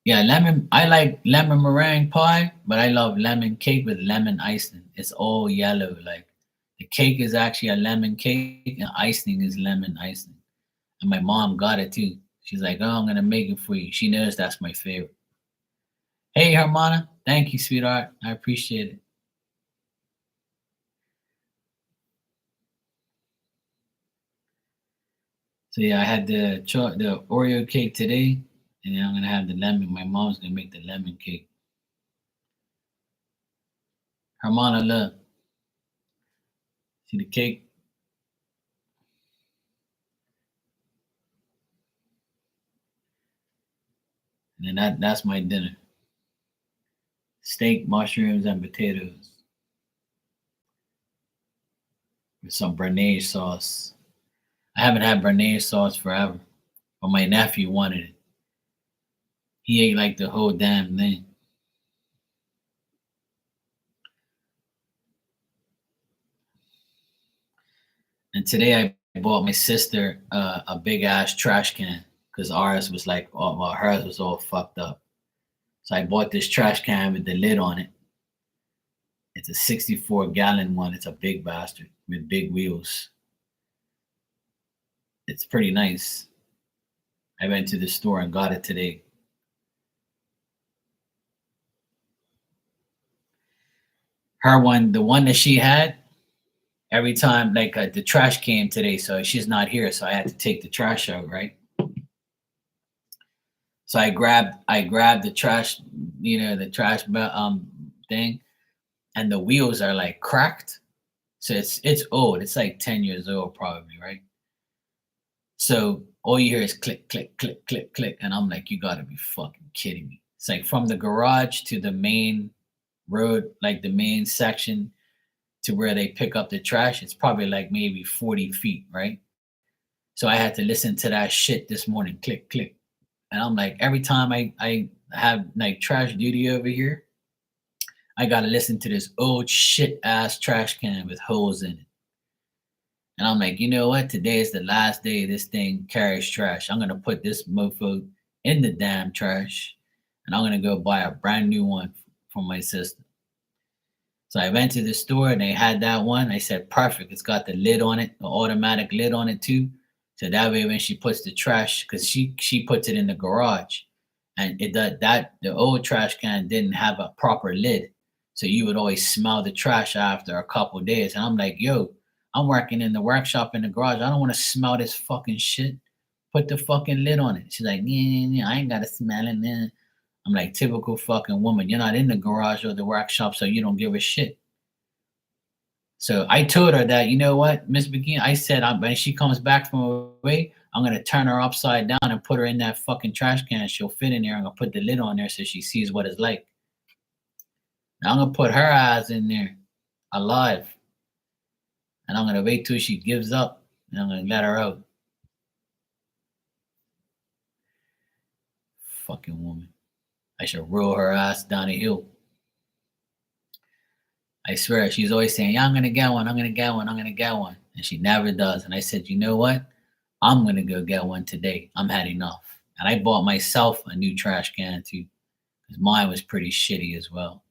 Yeah, lemon. I like lemon meringue pie, but I love lemon cake with lemon icing. It's all yellow. Like the cake is actually a lemon cake, and icing is lemon icing. And my mom got it too. She's like, "Oh, I'm gonna make it for you." She knows that's my favorite. Hey, Hermana, thank you, sweetheart. I appreciate it. So yeah, I had the Oreo cake today, and then I'm gonna have the lemon. My mom's gonna make the lemon cake. Hermana, look, see the cake, and then that's my dinner: steak, mushrooms, and potatoes with some béarnaise sauce. I haven't had béarnaise sauce forever, but my nephew wanted it. He ate like the whole damn thing. And today I bought my sister a big ass trash can because ours was like, well, hers was all fucked up. So I bought this trash can with the lid on it. It's a 64-gallon one. It's a big bastard with big wheels. It's pretty nice. I went to the store and got it today. Her one, the one that she had, every time like the trash came today, so she's not here, so I had to take the trash out, right? So I grabbed the trash, the trash thing, and the wheels are like cracked. So it's old. It's like 10 years old probably, right? So all you hear is click, click, click, click, click, and I'm like, you gotta be fucking kidding me. It's like from the garage to the main road, like the main section to where they pick up the trash, it's probably like maybe 40 feet, right? So I had to listen to that shit this morning, click, click. And I'm like, every time I have like trash duty over here, I gotta listen to this old shit ass trash can with holes in it. And I'm like, you know what? Today is the last day this thing carries trash. I'm gonna put this mofo in the damn trash, and I'm gonna go buy a brand new one for my sister. So I went to the store and they had that one. I said, perfect. It's got the lid on it, the automatic lid on it too. So that way when she puts the trash, because she puts it in the garage, and it that the old trash can didn't have a proper lid. So you would always smell the trash after a couple days. And I'm like, yo, I'm working in the workshop in the garage. I don't want to smell this fucking shit. Put the fucking lid on it. She's like, yeah, I ain't gotta smell it, man. I'm like, typical fucking woman. You're not in the garage or the workshop, so you don't give a shit. So I told her that, you know what, Miss McGee, I said, when she comes back from away, I'm going to turn her upside down and put her in that fucking trash can. She'll fit in there. I'm going to put the lid on there so she sees what it's like. Now I'm going to put her eyes in there alive. And I'm going to wait till she gives up and I'm going to let her out. Fucking woman. I should roll her ass down the hill. I swear, she's always saying, yeah, I'm going to get one. I'm going to get one. I'm going to get one. And she never does. And I said, you know what? I'm going to go get one today. I'm had enough. And I bought myself a new trash can too, because mine was pretty shitty as well.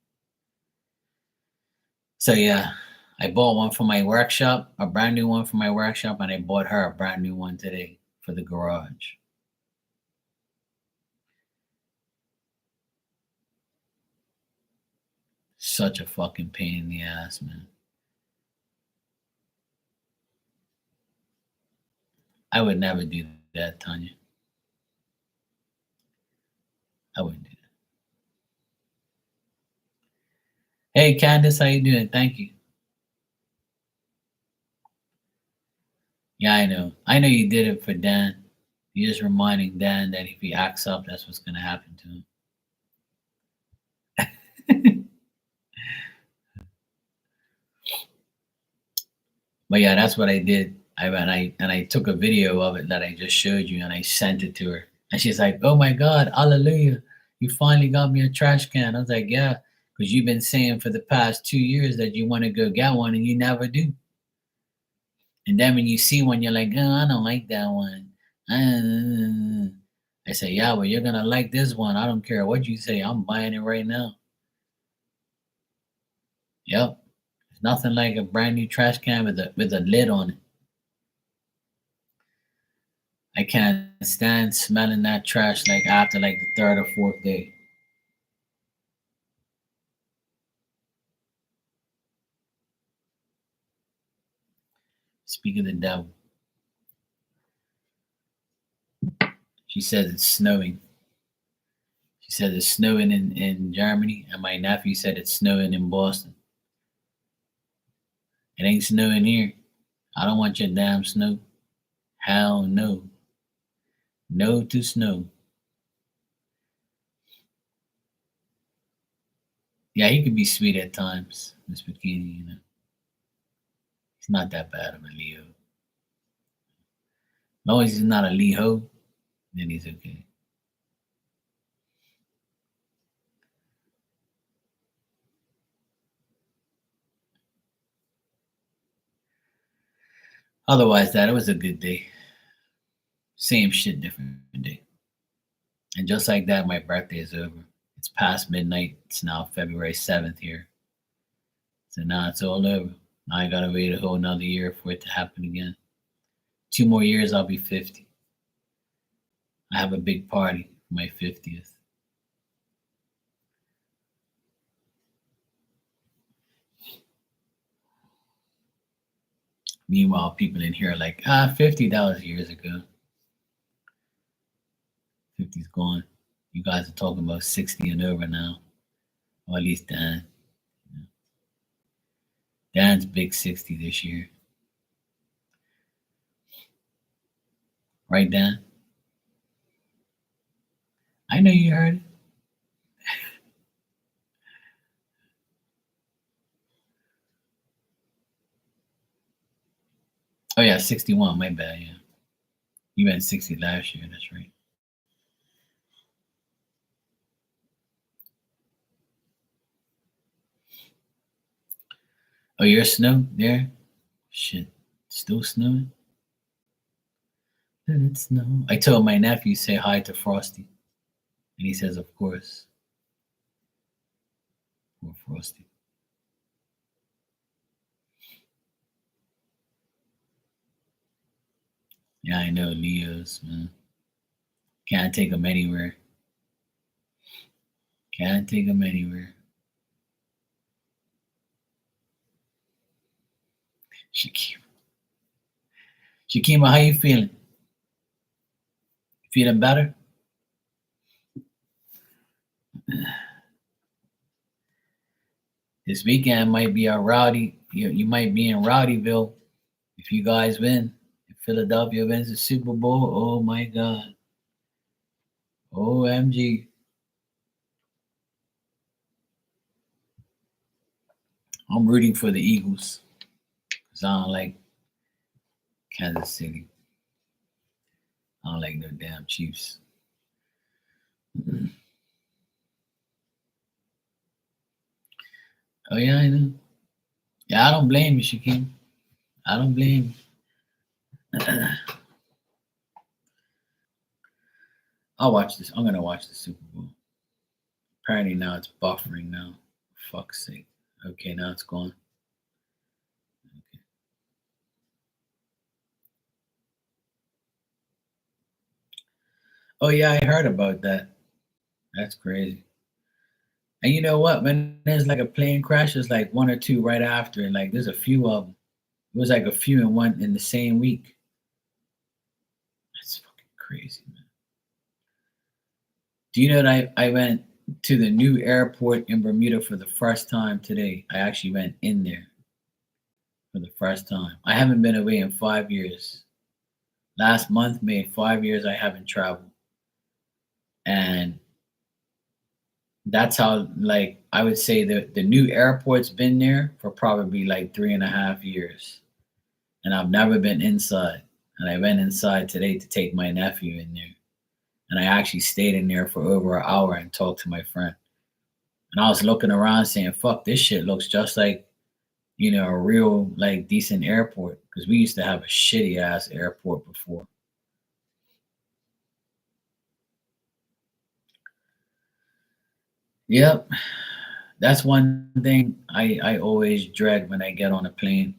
So yeah, I bought one for my workshop, a brand new one for my workshop, and I bought her a brand new one today for the garage. Such a fucking pain in the ass, man. I would never do that, Tanya. I wouldn't do that. Hey, Candace, how you doing? Thank you. Yeah, I know. I know you did it for Dan. You're just reminding Dan that if he acts up, that's what's going to happen to him. But yeah, that's what I did. I took a video of it that I just showed you, and I sent it to her, and she's like, "Oh my God, hallelujah! You finally got me a trash can. I was like, yeah, because you've been saying for the past 2 years that you want to go get one and you never do. And then when you see one, you're like, oh, I don't like that one. I say, yeah, well, you're going to like this one. I don't care what you say. I'm buying it right now. Yep. It's nothing like a brand new trash can with a lid on it. I can't stand smelling that trash like after like the third or fourth day. Speak of the devil. She says it's snowing. She said it's snowing in Germany, and my nephew said it's snowing in Boston. It ain't snowing here. I don't want your damn snow. Hell no. No to snow. Yeah, he can be sweet at times, Miss Bikini, you know. He's not that bad of a Leo. As long as he's not a Leo, then he's okay. Otherwise, that it was a good day. Same shit, different day. And just like that, my birthday is over. It's past midnight. It's now February 7th here. So now it's all over. Now I gotta wait a whole another year for it to happen again. 2 more years, I'll be 50. I have a big party for my 50th. Meanwhile, people in here are like, 50, that was years ago. 50's gone. You guys are talking about 60 and over now. Or at least Dan. Dan's big 60 this year. Right, Dan? I know you heard it. Oh yeah, 61, my bad, yeah. You had 60 last year, that's right. Oh, you're snow there? Shit. Still snowing? Let it snow. I told my nephew say hi to Frosty. And he says, of course. Poor Frosty. Yeah, I know Leos, man. Can't take them anywhere. Can't take them anywhere. Shakima, how you feeling? Feeling better? This weekend might be a rowdy. You might be in Rowdyville if you guys win. If Philadelphia wins the Super Bowl, oh my God. OMG. I'm rooting for the Eagles because I don't like Kansas City. I don't like no damn Chiefs. Oh yeah, I know. Yeah, I don't blame you, Shaquem. I don't blame you. I'll watch this. I'm gonna watch the Super Bowl. Apparently now it's buffering now. For fuck's sake. Okay, now it's gone. Okay. Oh yeah, I heard about that. That's crazy. And you know what? When there's like a plane crash, there's like one or two right after, and like there's a few of them. It was like a few in one in the same week. That's fucking crazy, man. Do you know that I went to the new airport in Bermuda for the first time today? I actually went in there for the first time. I haven't been away in 5 years. Last month made 5 years I haven't traveled. And that's how, like, I would say the new airport's been there for probably like 3.5 years. And I've never been inside. And I went inside today to take my nephew in there. And I actually stayed in there for over an hour and talked to my friend. And I was looking around saying, fuck, this shit looks just like, a real, like, decent airport. Because we used to have a shitty ass airport before. Yep. That's one thing I always dread when I get on a plane.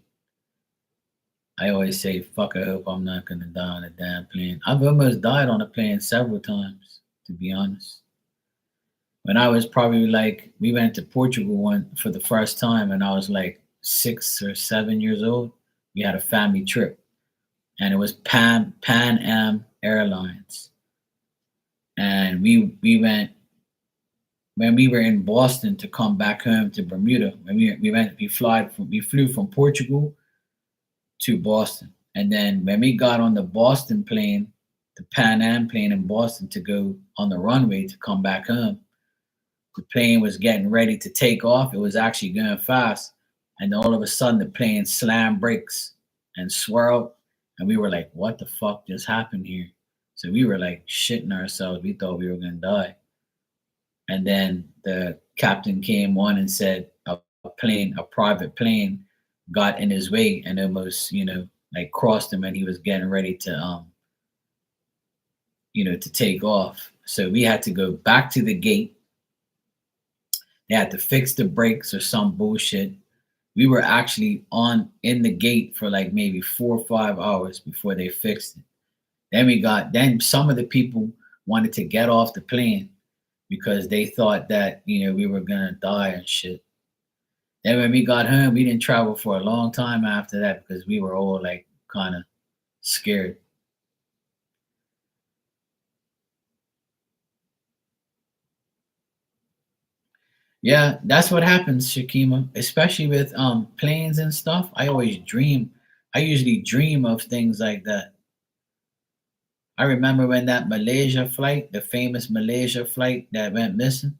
I always say, fuck, I hope I'm not going to die on a damn plane. I've almost died on a plane several times, to be honest. When I was probably like, we went to Portugal one for the first time, and I was like 6 or 7 years old. We had a family trip, and it was Pan Am Airlines, and we went when we were in Boston to come back home to Bermuda. When we flew from Portugal to Boston, and then when we got on the Boston plane, the Pan Am plane in Boston to go on the runway to come back home, the plane was getting ready to take off. It was actually going fast. And then all of a sudden the plane slammed brakes and swirled. And we were like, what the fuck just happened here? So we were like shitting ourselves. We thought we were going to die. And then the captain came on and said a private plane got in his way and almost, like crossed him, and he was getting ready to take off. So we had to go back to the gate. They had to fix the brakes or some bullshit. We were actually in the gate for like maybe 4 or 5 hours before they fixed it. Then some of the people wanted to get off the plane because they thought that, we were gonna die and shit. Then when we got home, we didn't travel for a long time after that because we were all like kind of scared. Yeah, that's what happens, Shakima, especially with planes and stuff. I always dream. I usually dream of things like that. I remember when that Malaysia flight, the famous Malaysia flight that went missing,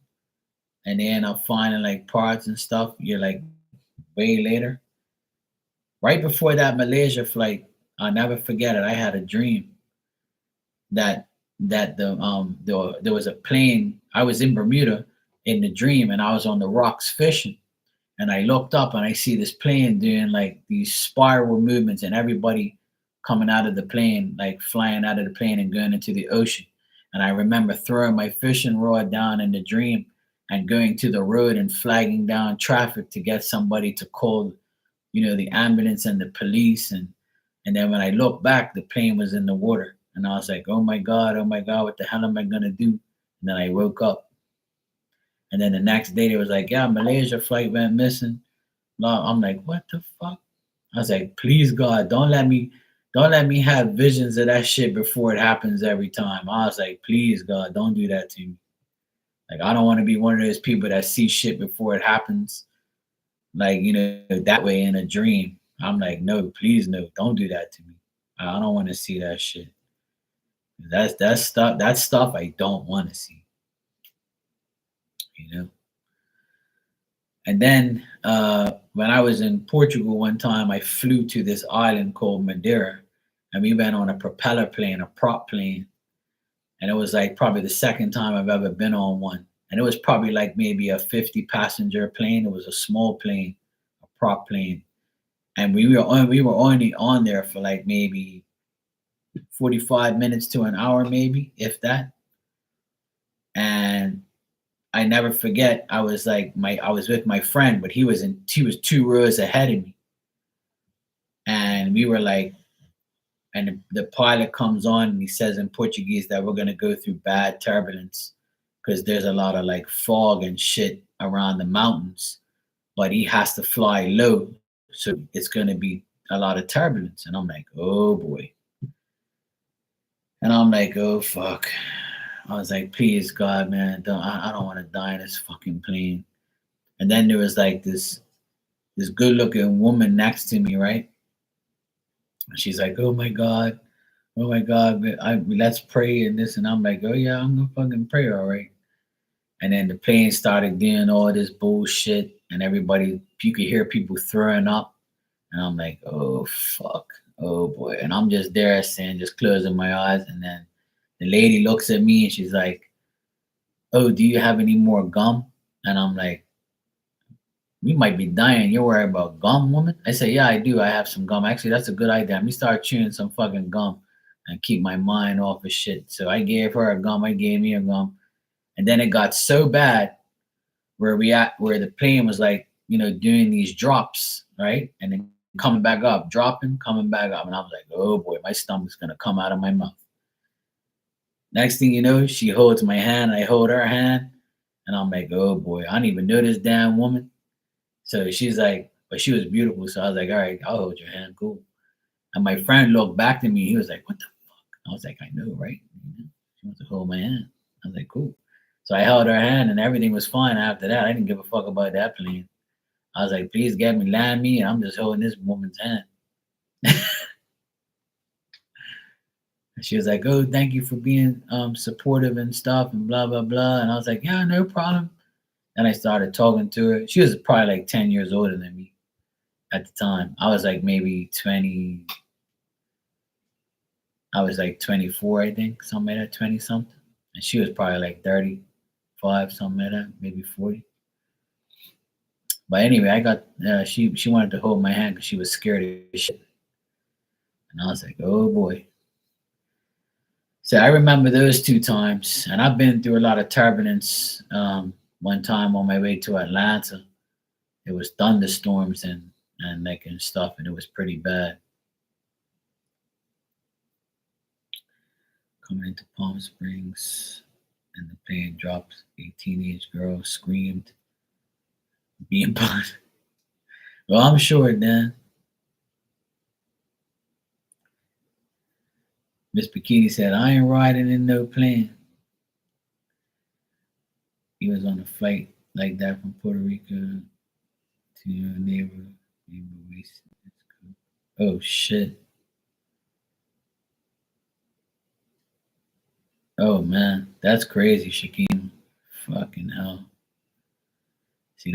and they end up finding like parts and stuff. You're like way later. Right before that Malaysia flight, I'll never forget it. I had a dream that there was a plane. I was in Bermuda in the dream, and I was on the rocks fishing. And I looked up and I see this plane doing like these spiral movements, and everybody coming out of the plane, like flying out of the plane and going into the ocean. And I remember throwing my fishing rod down in the dream and going to the road and flagging down traffic to get somebody to call, the ambulance and the police. And then when I looked back, the plane was in the water. And I was like, oh my God, what the hell am I gonna do? And then I woke up. And then the next day they was like, yeah, Malaysia flight went missing. No, I'm like, what the fuck? I was like, please God, don't let me have visions of that shit before it happens every time. I was like, please God, don't do that to me. Like, I don't want to be one of those people that see shit before it happens. Like, that way in a dream. I'm like, no, please no, don't do that to me. I don't want to see that shit. That's stuff I don't want to see, you know. And then when I was in Portugal one time, I flew to this island called Madeira, and we went on a propeller plane, a prop plane, and it was like probably the second time I've ever been on one. And it was probably like maybe a 50 passenger plane. It was a small plane, a prop plane, and we were only on there for like maybe 45 minutes to an hour, maybe if that. And I never forget. I was with my friend, but he was 2 rows ahead of me, and we were like, and the pilot comes on and he says in Portuguese that we're gonna go through bad turbulence because there's a lot of like fog and shit around the mountains, but he has to fly low, so it's gonna be a lot of turbulence. And I'm like, oh boy. And I'm like, oh fuck. I was like, please God, man, I don't want to die in this fucking plane. And then there was like this good looking woman next to me, right? And she's like, oh my God, let's pray and this. And I'm like, oh yeah, I'm gonna fucking pray, all right. And then the plane started doing all this bullshit, and everybody, you could hear people throwing up. And I'm like, oh fuck, oh boy. And I'm just there saying, just closing my eyes. And then The lady looks at me and she's like, "Oh, do you have any more gum?" And I'm like, "You might be dying. You're worried about gum, woman?" I say, "Yeah, I do. I have some gum. Actually, that's a good idea. Let me start chewing some fucking gum and keep my mind off of shit." So I gave her a gum. I gave me a gum. And then it got so bad where the plane was like, doing these drops, right? And then coming back up, dropping, coming back up. And I was like, oh boy, my stomach's gonna come out of my mouth. Next thing you know, she holds my hand, I hold her hand, and I'm like, oh boy, I don't even know this damn woman. So she's like, but she was beautiful. So I was like, all right, I'll hold your hand, cool. And my friend looked back to me, he was like, what the fuck? I was like, I know, right? She wants to hold my hand. I was like, cool. So I held her hand and everything was fine after that. I didn't give a fuck about that plane. I was like, please get me, land me, and I'm just holding this woman's hand. And she was like, oh, thank you for being supportive and stuff and blah, blah, blah. And I was like, yeah, no problem. And I started talking to her. She was probably like 10 years older than me at the time. I was like maybe 20, I was like 24, I think, something like that, 20 something. And she was probably like 35, something like that, maybe 40. But anyway, I got she wanted to hold my hand because she was scared of shit, and I was like, oh boy. So I remember those two times, and I've been through a lot of turbulence. One time on my way to Atlanta, it was thunderstorms and like and stuff, and it was pretty bad. Coming into Palm Springs, and the plane dropped. A teenage girl screamed, being punched. Well, I'm sure then. Miss Bikini said, I ain't riding in no plane. He was on a flight like that from Puerto Rico to your neighbor. Oh shit. Oh man, that's crazy, Shaquem. Fucking hell. See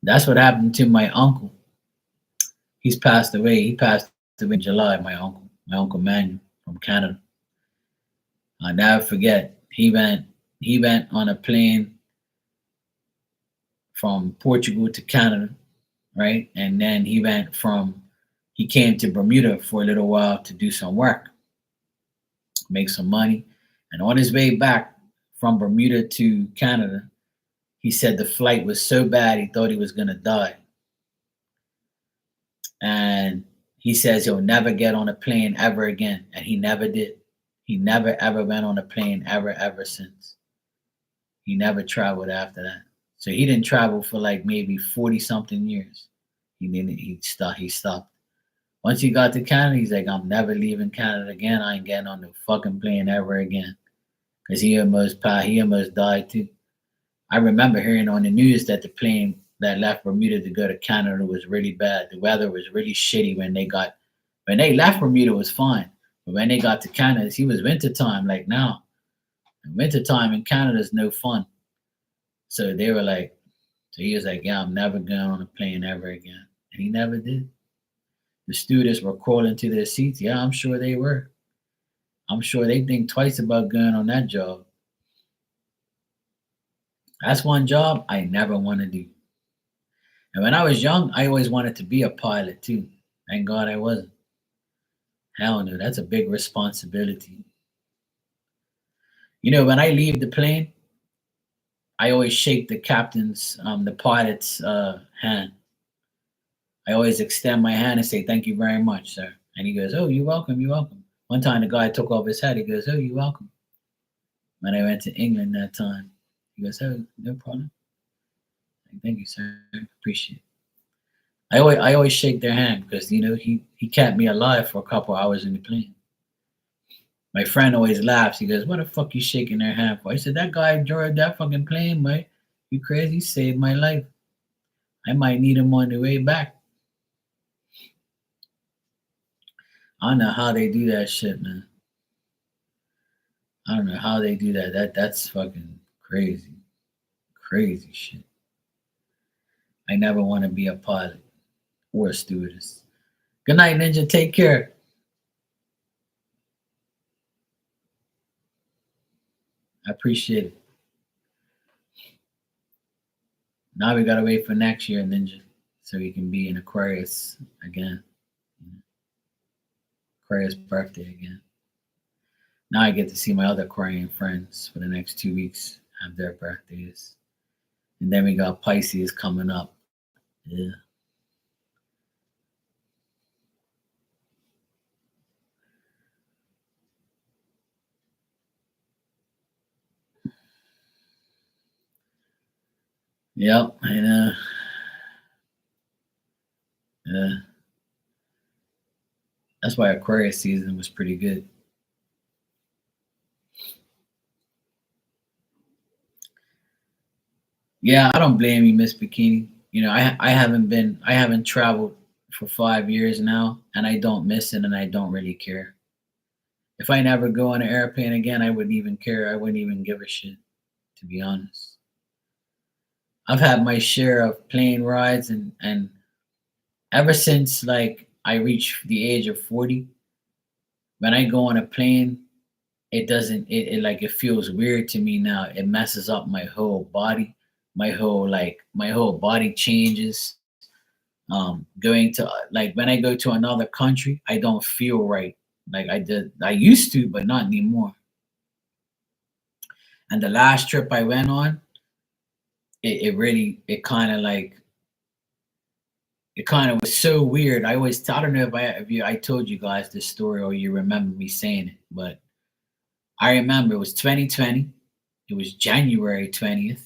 that's what happened to my uncle. He's passed away. He passed away in July, my uncle Manuel from Canada. I'll never forget. He went on a plane from Portugal to Canada, right? And then he came to Bermuda for a little while to do some work, make some money. And on his way back from Bermuda to Canada, he said the flight was so bad he thought he was gonna die. And he says he'll never get on a plane ever again. And he never did. He never ever went on a plane ever since. He never traveled after that. So he didn't travel for like maybe 40 something years. He stopped. Once he got to Canada, he's like, I'm never leaving Canada again. I ain't getting on the fucking plane ever again. Cause he almost died too. I remember hearing on the news that the plane that left Bermuda to go to Canada was really bad. The weather was really shitty when they left Bermuda was fine. But when they got to Canada, he was wintertime like now. And wintertime in Canada is no fun. So they were like, so he was like, yeah, I'm never going on a plane ever again. And he never did. The stewardess were crawling to their seats. Yeah, I'm sure they were. I'm sure they think twice about going on that job. That's one job I never want to do. And when I was young, I always wanted to be a pilot too. Thank God I wasn't. Hell no, that's a big responsibility. When I leave the plane, I always shake the pilot's hand. I always extend my hand and say, thank you very much, sir. And he goes, oh, you're welcome, you're welcome. One time the guy took off his hat, he goes, oh, you're welcome. When I went to England that time, he goes, oh, no problem. Thank you, sir. Appreciate it. I always shake their hand because he kept me alive for a couple hours in the plane. My friend always laughs. He goes, "What the fuck you shaking their hand for?" I said, "That guy drove that fucking plane, mate. You crazy? He saved my life. I might need him on the way back." I don't know how they do that shit, man. I don't know how they do that. That's fucking crazy, crazy shit. I never want to be a pilot or a stewardess. Good night, Ninja. Take care. I appreciate it. Now we gotta wait for next year, Ninja, so he can be in Aquarius again. Aquarius birthday again. Now I get to see my other Aquarian friends for the next 2 weeks have their birthdays. And then we got Pisces coming up. Yeah. Yep. And uh, that's why Aquarius season was pretty good. Yeah, I don't blame you, Miss Bikini. You know, I haven't traveled for 5 years now, and I don't miss it, and I don't really care. If I never go on an airplane again, I wouldn't even care. I wouldn't even give a shit, to be honest. I've had my share of plane rides, and ever since like I reached the age of 40, when I go on a plane, it doesn't it like it feels weird to me now. It messes up my whole body. My whole body changes. Going to like when I go to another country, I don't feel right like I used to, but not anymore. And the last trip I went on, it really it kind of was so weird. I don't know if I told you guys this story or you remember me saying it, but I remember it was 2020. It was January 20th,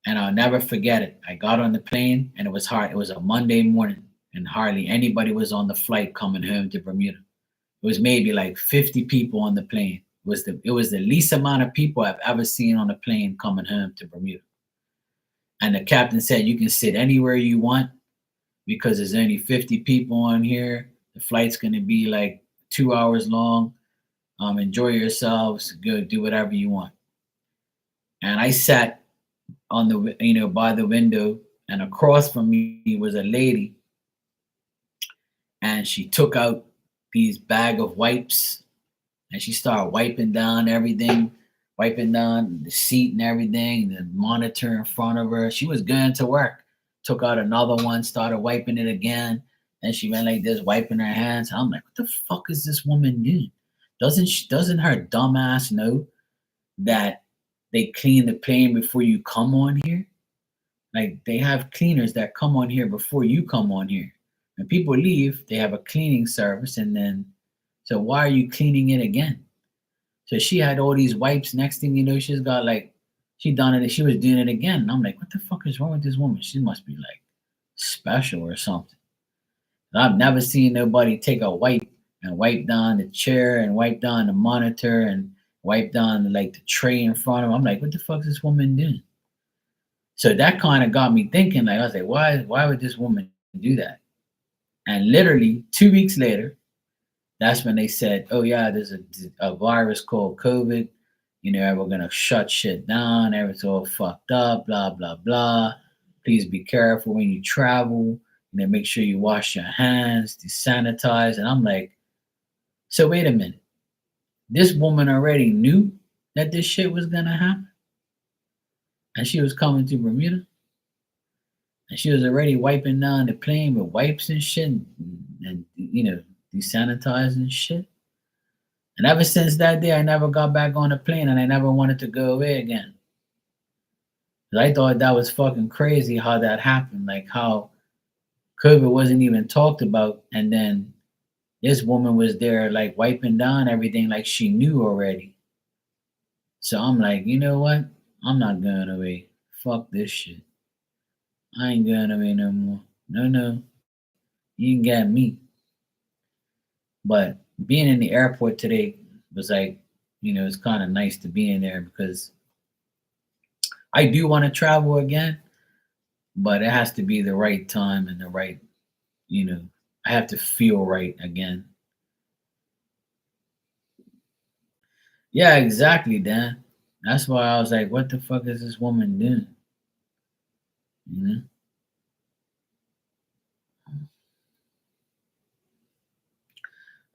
and I'll never forget it. I got on the plane and it was hard. It was a Monday morning, and hardly anybody was on the flight coming home to Bermuda. It was maybe like 50 people on the plane. It was the least amount of people I've ever seen on a plane coming home to Bermuda. And the captain said you can sit anywhere you want because there's only 50 people on here. The flight's going to be like 2 hours long. Enjoy yourselves. Go do whatever you want. And I sat on the by the window, and across from me was a lady, and she took out these bag of wipes, and she started wiping down everything, wiping down the seat and everything, the monitor in front of her. She was going to work. Took out another one, started wiping it again, and she went like this, wiping her hands. I'm like, what the fuck is this woman doing? Doesn't her dumbass know that they clean the plane before you come on here? Like they have cleaners that come on here before you come on here. When people leave, they have a cleaning service, and then so why are you cleaning it again? So she had all these wipes. Next thing you know, she's got like she done it. She was doing it again. And I'm like, what the fuck is wrong with this woman? She must be like special or something. And I've never seen nobody take a wipe and wipe down the chair and wipe down the monitor and wipe down like the tray in front of them. I'm like, what the fuck is this woman doing? So that kind of got me thinking. Like I was like, why would this woman do that? And literally 2 weeks later, that's when they said, "Oh yeah, there's a virus called COVID. You know, we're gonna shut shit down. Everything's all fucked up. Blah blah blah. Please be careful when you travel. You know, make sure you wash your hands, desanitize." And I'm like, so wait a minute. This woman already knew that this shit was gonna happen, and she was coming to Bermuda, and she was already wiping down the plane with wipes and shit, and desanitizing shit. And ever since that day, I never got back on a plane and I never wanted to go away again. 'Cause I thought that was fucking crazy how that happened. Like how COVID wasn't even talked about. And then this woman was there like wiping down everything like she knew already. So I'm like, you know what? I'm not going away. Fuck this shit. I ain't going away no more. No, no. You can get me. But being in the airport today was like, it's kind of nice to be in there because I do want to travel again, but it has to be the right time and the right, you know, I have to feel right again. Yeah, exactly, Dan. That's why I was like, what the fuck is this woman doing? You know?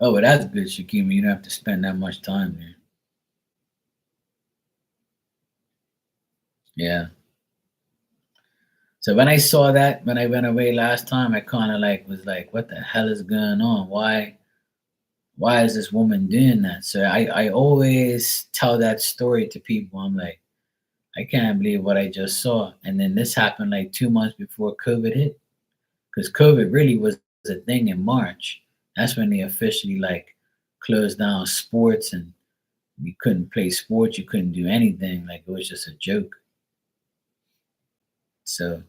Oh, well, that's good, Shakima. You don't have to spend that much time there. Yeah. So when I saw that when I went away last time, I kind of like was like, what the hell is going on? Why is this woman doing that? So I always tell that story to people. I'm like, I can't believe what I just saw. And then this happened like 2 months before COVID hit. Because COVID really was a thing in March. That's when they officially like closed down sports and you couldn't play sports, you couldn't do anything. Like it was just a joke. So,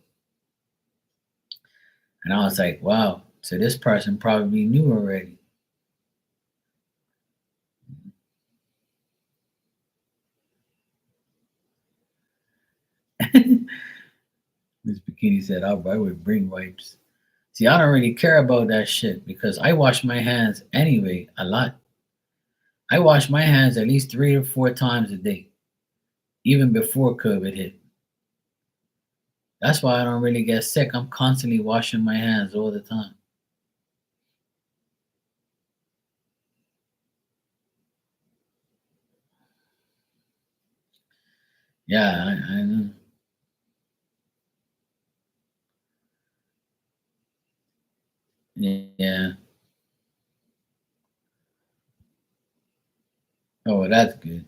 and I was like, wow. So this person probably knew already. Miss Bikini said, I would bring wipes. See, I don't really care about that shit because I wash my hands anyway a lot. I wash my hands at least 3 or 4 times a day, even before COVID hit. That's why I don't really get sick. I'm constantly washing my hands all the time. Yeah, I know. Yeah. Oh, well, that's good.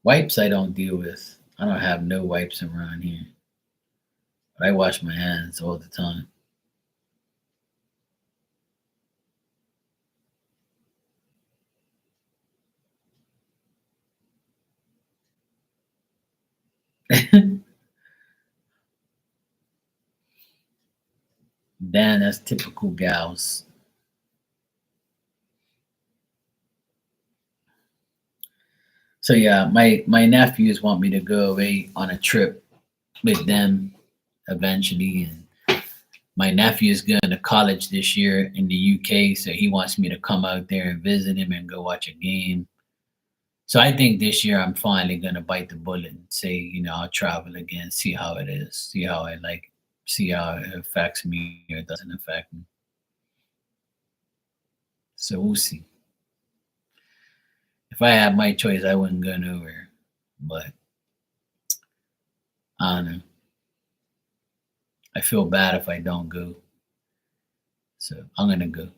Wipes I don't deal with. I don't have no wipes around here. But I wash my hands all the time. Damn, that's typical gals. So yeah, my nephews want me to go away on a trip with them eventually, and my nephew is going to college this year in the UK, so he wants me to come out there and visit him and go watch a game. So I think this year I'm finally gonna bite the bullet and say, I'll travel again, see how it is, see how I like, see how it affects me or doesn't affect me. So we'll see. If I had my choice, I wouldn't go nowhere, but I don't know. I feel bad if I don't go, so I'm gonna go.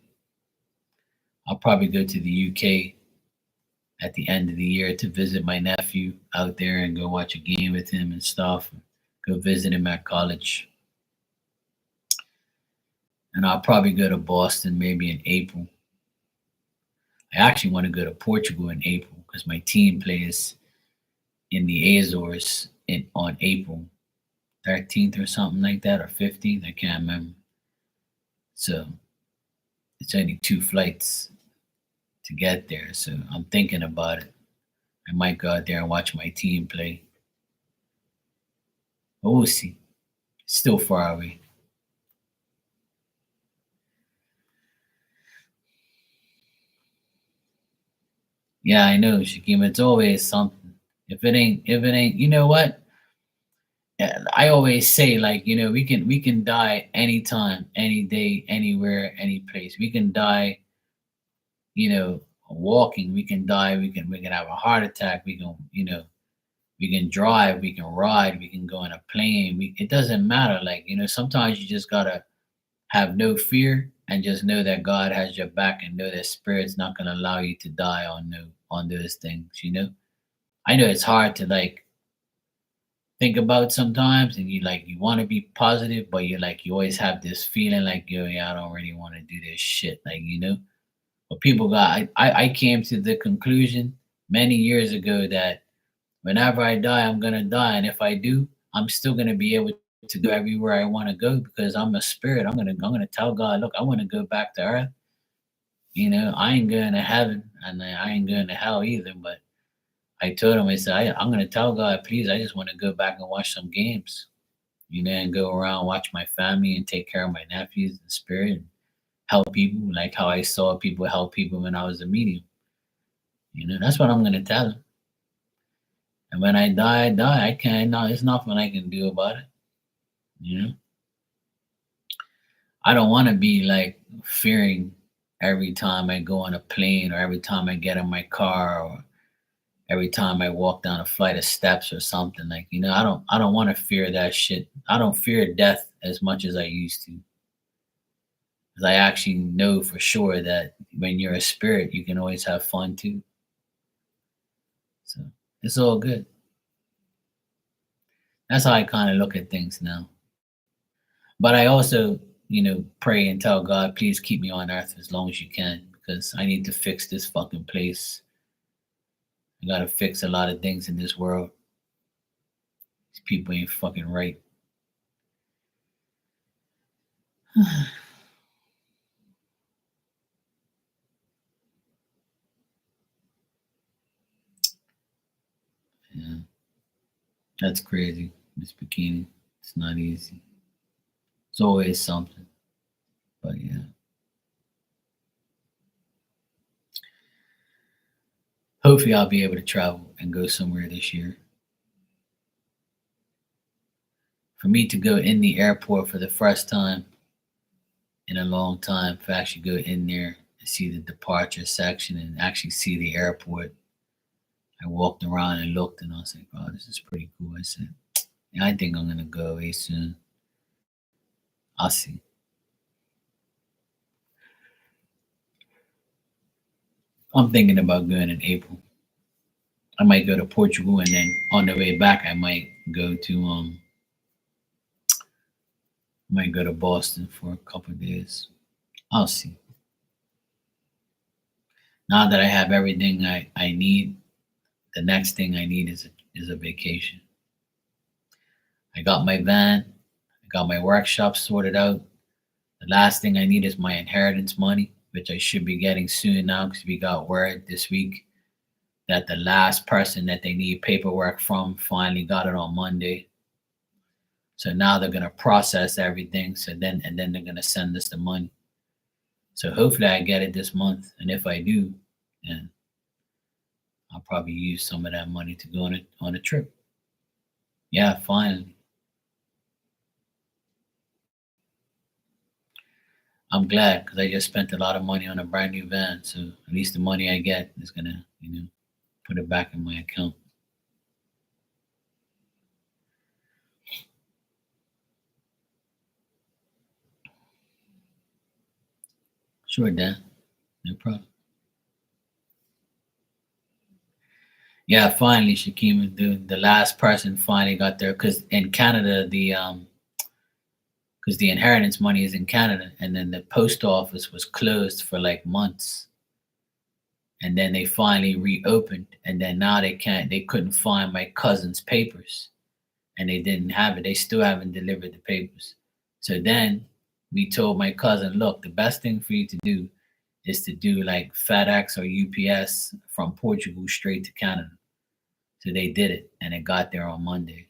I'll probably go to the UK at the end of the year to visit my nephew out there and go watch a game with him and stuff. Go visit him at college. And I'll probably go to Boston maybe in April. I actually want to go to Portugal in April because my team plays in the Azores on April 13th or something like that, or 15th. I can't remember. So it's only 2 flights to get there. So I'm thinking about it. I might go out there and watch my team play. But we'll see. It's still far away. Yeah, I know, Shakim. It's always something. If it ain't, you know what? Yeah, I always say, like, we can die anytime, any day, anywhere, any place. We can die, walking. We can die. We can have a heart attack. We can drive. We can ride. We can go on a plane. It doesn't matter. Like, sometimes you just gotta have no fear and just know that God has your back and know that Spirit's not gonna allow you to die on those things. I know it's hard to like think about sometimes, and you want to be positive, but you always have this feeling like, yo, yeah, I don't really want to do this shit, but people I came to the conclusion many years ago that whenever I die, I'm gonna die, and if I do, I'm still gonna be able to go everywhere I want to go because I'm a spirit. I'm gonna tell God, look, I want to go back to earth. I ain't going to heaven, and I ain't going to hell either, but I told him, I said, I'm going to tell God, please, I just want to go back and watch some games, and go around, watch my family, and take care of my nephews in spirit, and help people like how I saw people help people when I was a medium. That's what I'm going to tell him. And when I die, I die. I can't, no, there's nothing I can do about it. You know, I don't want to be like fearing every time I go on a plane or every time I get in my car or every time I walk down a flight of steps or something. Like, I don't want to fear that shit. I don't fear death as much as I used to. Because I actually know for sure that when you're a spirit, you can always have fun too. So it's all good. That's how I kind of look at things now. But I also, pray and tell God, please keep me on earth as long as you can, because I need to fix this fucking place. I gotta fix a lot of things in this world. These people ain't fucking right. Yeah, that's crazy, Miss Bikini. It's not easy. It's always something. But yeah. Hopefully I'll be able to travel and go somewhere this year. For me to go in the airport for the first time in a long time, for actually go in there and see the departure section and actually see the airport. I walked around and looked and I was like, oh, this is pretty cool. I said, yeah, I think I'm gonna go away soon. I'll see. I'm thinking about going in April. I might go to Portugal and then on the way back I might go to Boston for a couple of days. I'll see. Now that I have everything I need, the next thing I need is a vacation. I got my van, I got my workshop sorted out. The last thing I need is my inheritance money, which I should be getting soon now because we got word this week that the last person that they need paperwork from finally got it on Monday. So now they're gonna process everything. So then they're gonna send us the money. So hopefully I get it this month. And if I do, then I'll probably use some of that money to go on a trip. Yeah, finally. I'm glad because I just spent a lot of money on a brand new van. So at least the money I get is gonna, put it back in my account. Sure, Dan. No problem. Yeah, finally, Shakim, the last person finally got there because in Canada because the inheritance money is in Canada, and then the post office was closed for like months, and then they finally reopened, and then now they couldn't find my cousin's papers, and they didn't have it. They still haven't delivered the papers. So then we told my cousin, look, the best thing for you to do is to do like FedEx or UPS from Portugal straight to Canada. So they did it, and it got there on Monday.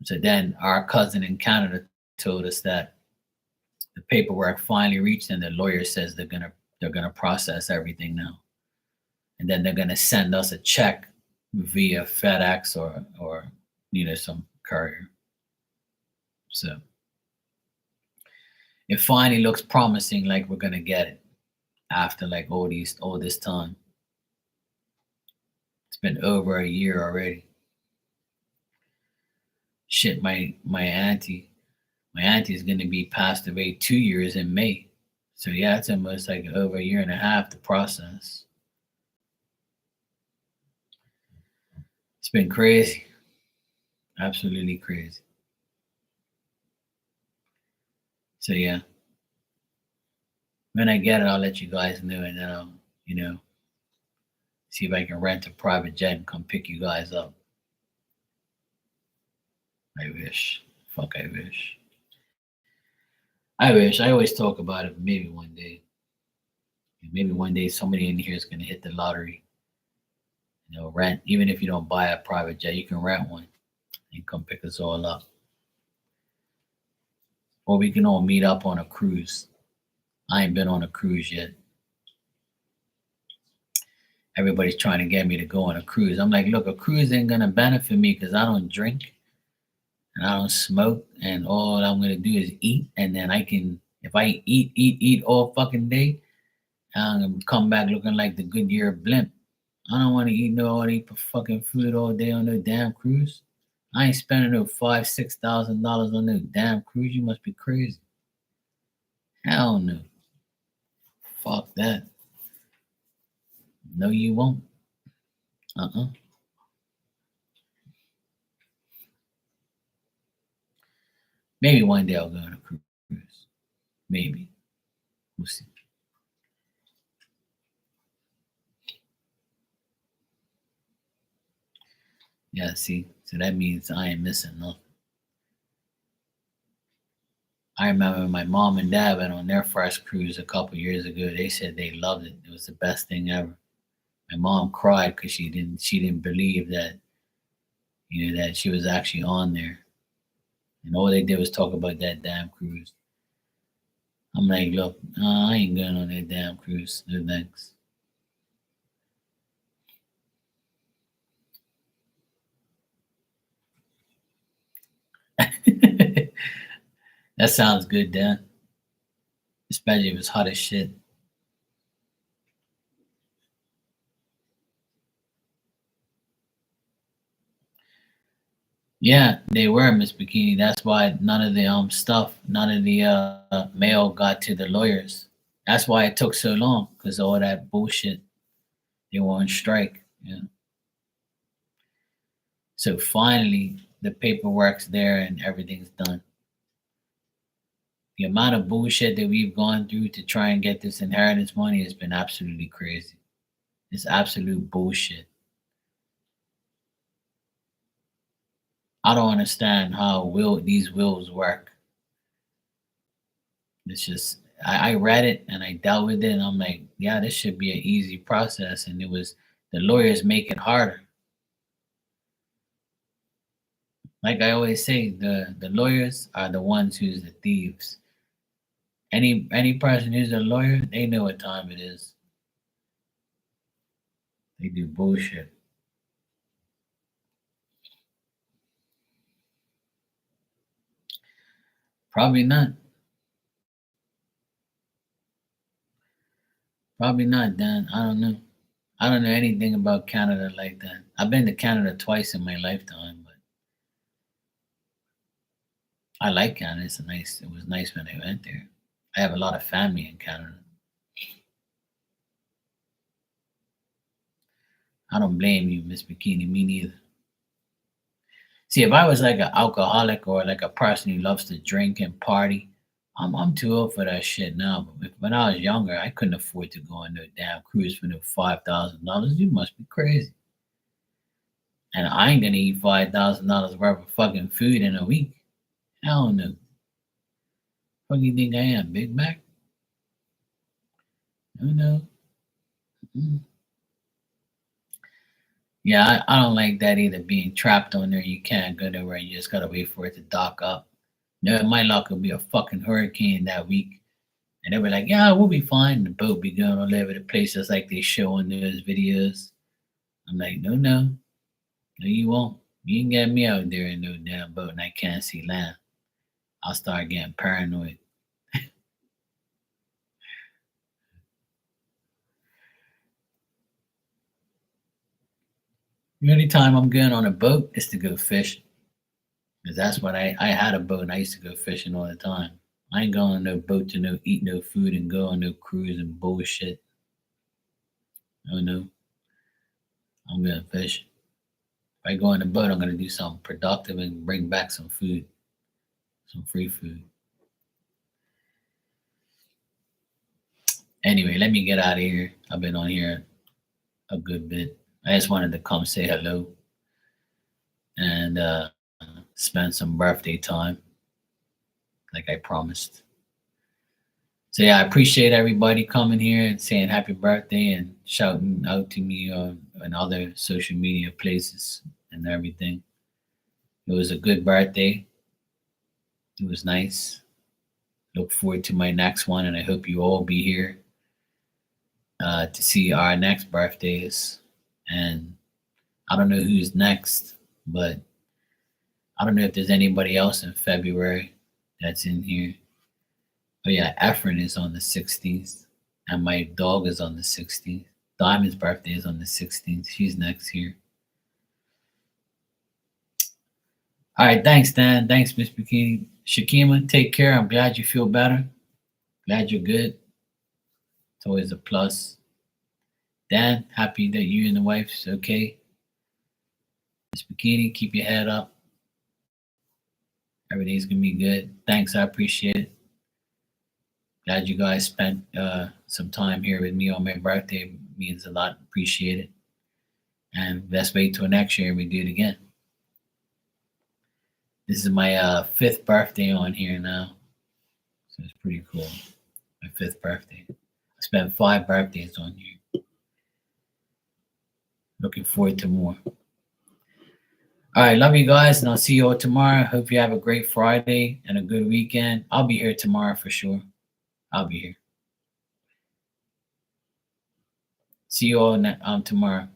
So then our cousin in Canada told us that the paperwork finally reached, and the lawyer says they're gonna process everything now, and then they're gonna send us a check via FedEx or some courier. So it finally looks promising, like we're gonna get it after like all this time. It's been over a year already. Shit, my auntie is gonna be passed away 2 years in May. So yeah, it's almost like over a year and a half to process. It's been crazy. Absolutely crazy. So yeah. When I get it, I'll let you guys know and then I'll, see if I can rent a private jet and come pick you guys up. I wish. Fuck, I wish. I wish. I always talk about it. Maybe one day. Maybe one day somebody in here is going to hit the lottery. Rent. Even if you don't buy a private jet, you can rent one and come pick us all up. Or we can all meet up on a cruise. I ain't been on a cruise yet. Everybody's trying to get me to go on a cruise. I'm like, look, a cruise ain't going to benefit me because I don't drink and I don't smoke, and all I'm gonna do is eat, and then if I eat all fucking day, I'm gonna come back looking like the Goodyear blimp. I don't want to eat no all eat fucking food all day on no damn cruise. I ain't spending no $5,000-6,000 on no damn cruise. You must be crazy. Hell no. Fuck that. No, you won't. Uh-uh. Maybe one day I'll go on a cruise. Maybe. We'll see. Yeah, see. So that means I ain't missing nothing. I remember my mom and dad went on their first cruise a couple years ago. They said they loved it. It was the best thing ever. My mom cried because she didn't believe that that she was actually on there, and all they did was talk about that damn cruise. I'm like, look, I ain't going on that damn cruise. No thanks. That sounds good, Dan. Especially if it's hot as shit. Yeah, they were Miss Bikini. That's why none of the none of the mail got to the lawyers. That's why it took so long because all that bullshit. They were on strike. Yeah. So finally, the paperwork's there and everything's done. The amount of bullshit that we've gone through to try and get this inheritance money has been absolutely crazy. It's absolute bullshit. I don't understand how these wills work. It's just I read it and I dealt with it and I'm like, yeah, this should be an easy process. And it was the lawyers make it harder. Like I always say, the lawyers are the ones who's the thieves. Any person who's a lawyer, they know what time it is. They do bullshit. Probably not. Probably not, Dan. I don't know. I don't know anything about Canada like that. I've been to Canada twice in my lifetime, but I like Canada. It's a nice. It was nice when I went there. I have a lot of family in Canada. I don't blame you, Miss Bikini. Me neither. See, if I was like an alcoholic or like a person who loves to drink and party, I'm too old for that shit now. But when I was younger, I couldn't afford to go on no damn cruise for no $5,000. You must be crazy. And I ain't gonna eat $5,000 worth of fucking food in a week. Hell no. What do you think I am, Big Mac? No, no. Mm. Yeah, I don't like that either. Being trapped on there, you can't go nowhere. You just gotta wait for it to dock up. No, my luck will be a fucking hurricane that week. And they were like, yeah, we'll be fine. The boat be going all over the place just like they show in those videos. I'm like, no, no, no, you won't. You can get me out there in no damn boat and I can't see land. I'll start getting paranoid. The only time I'm going on a boat is to go fishing. Because that's what I had a boat and I used to go fishing all the time. I ain't going on no boat to no eat no food and go on no cruise and bullshit. No, no. I'm going fish. If I go on a boat, I'm going to do something productive and bring back some food, some free food. Anyway, let me get out of here. I've been on here a good bit. I just wanted to come say hello and spend some birthday time like I promised. So yeah, I appreciate everybody coming here and saying happy birthday and shouting out to me on other social media places and everything. It was a good birthday. It was nice. Look forward to my next one, and I hope you all be here to see our next birthdays. And I don't know who's next, but I don't know if there's anybody else in February that's in here. But yeah, Efren is on the 16th, and my dog is on the 16th. Diamond's birthday is on the 16th. She's next here. All right, thanks, Dan. Thanks, Miss Bikini. Shakima, take care. I'm glad you feel better. Glad you're good. It's always a plus. Dan, happy that you and the wife's okay. Miss Bikini, keep your head up. Everything's gonna be good. Thanks, I appreciate it. Glad you guys spent some time here with me on my birthday. It means a lot. Appreciate it. And let's wait till next year and we do it again. This is my fifth birthday on here now. So it's pretty cool. My fifth birthday. I spent 5 birthdays on here. Looking forward to more. All right, love you guys, and I'll see you all tomorrow. Hope you have a great Friday and a good weekend. I'll be here tomorrow for sure. I'll be here. See you all tomorrow.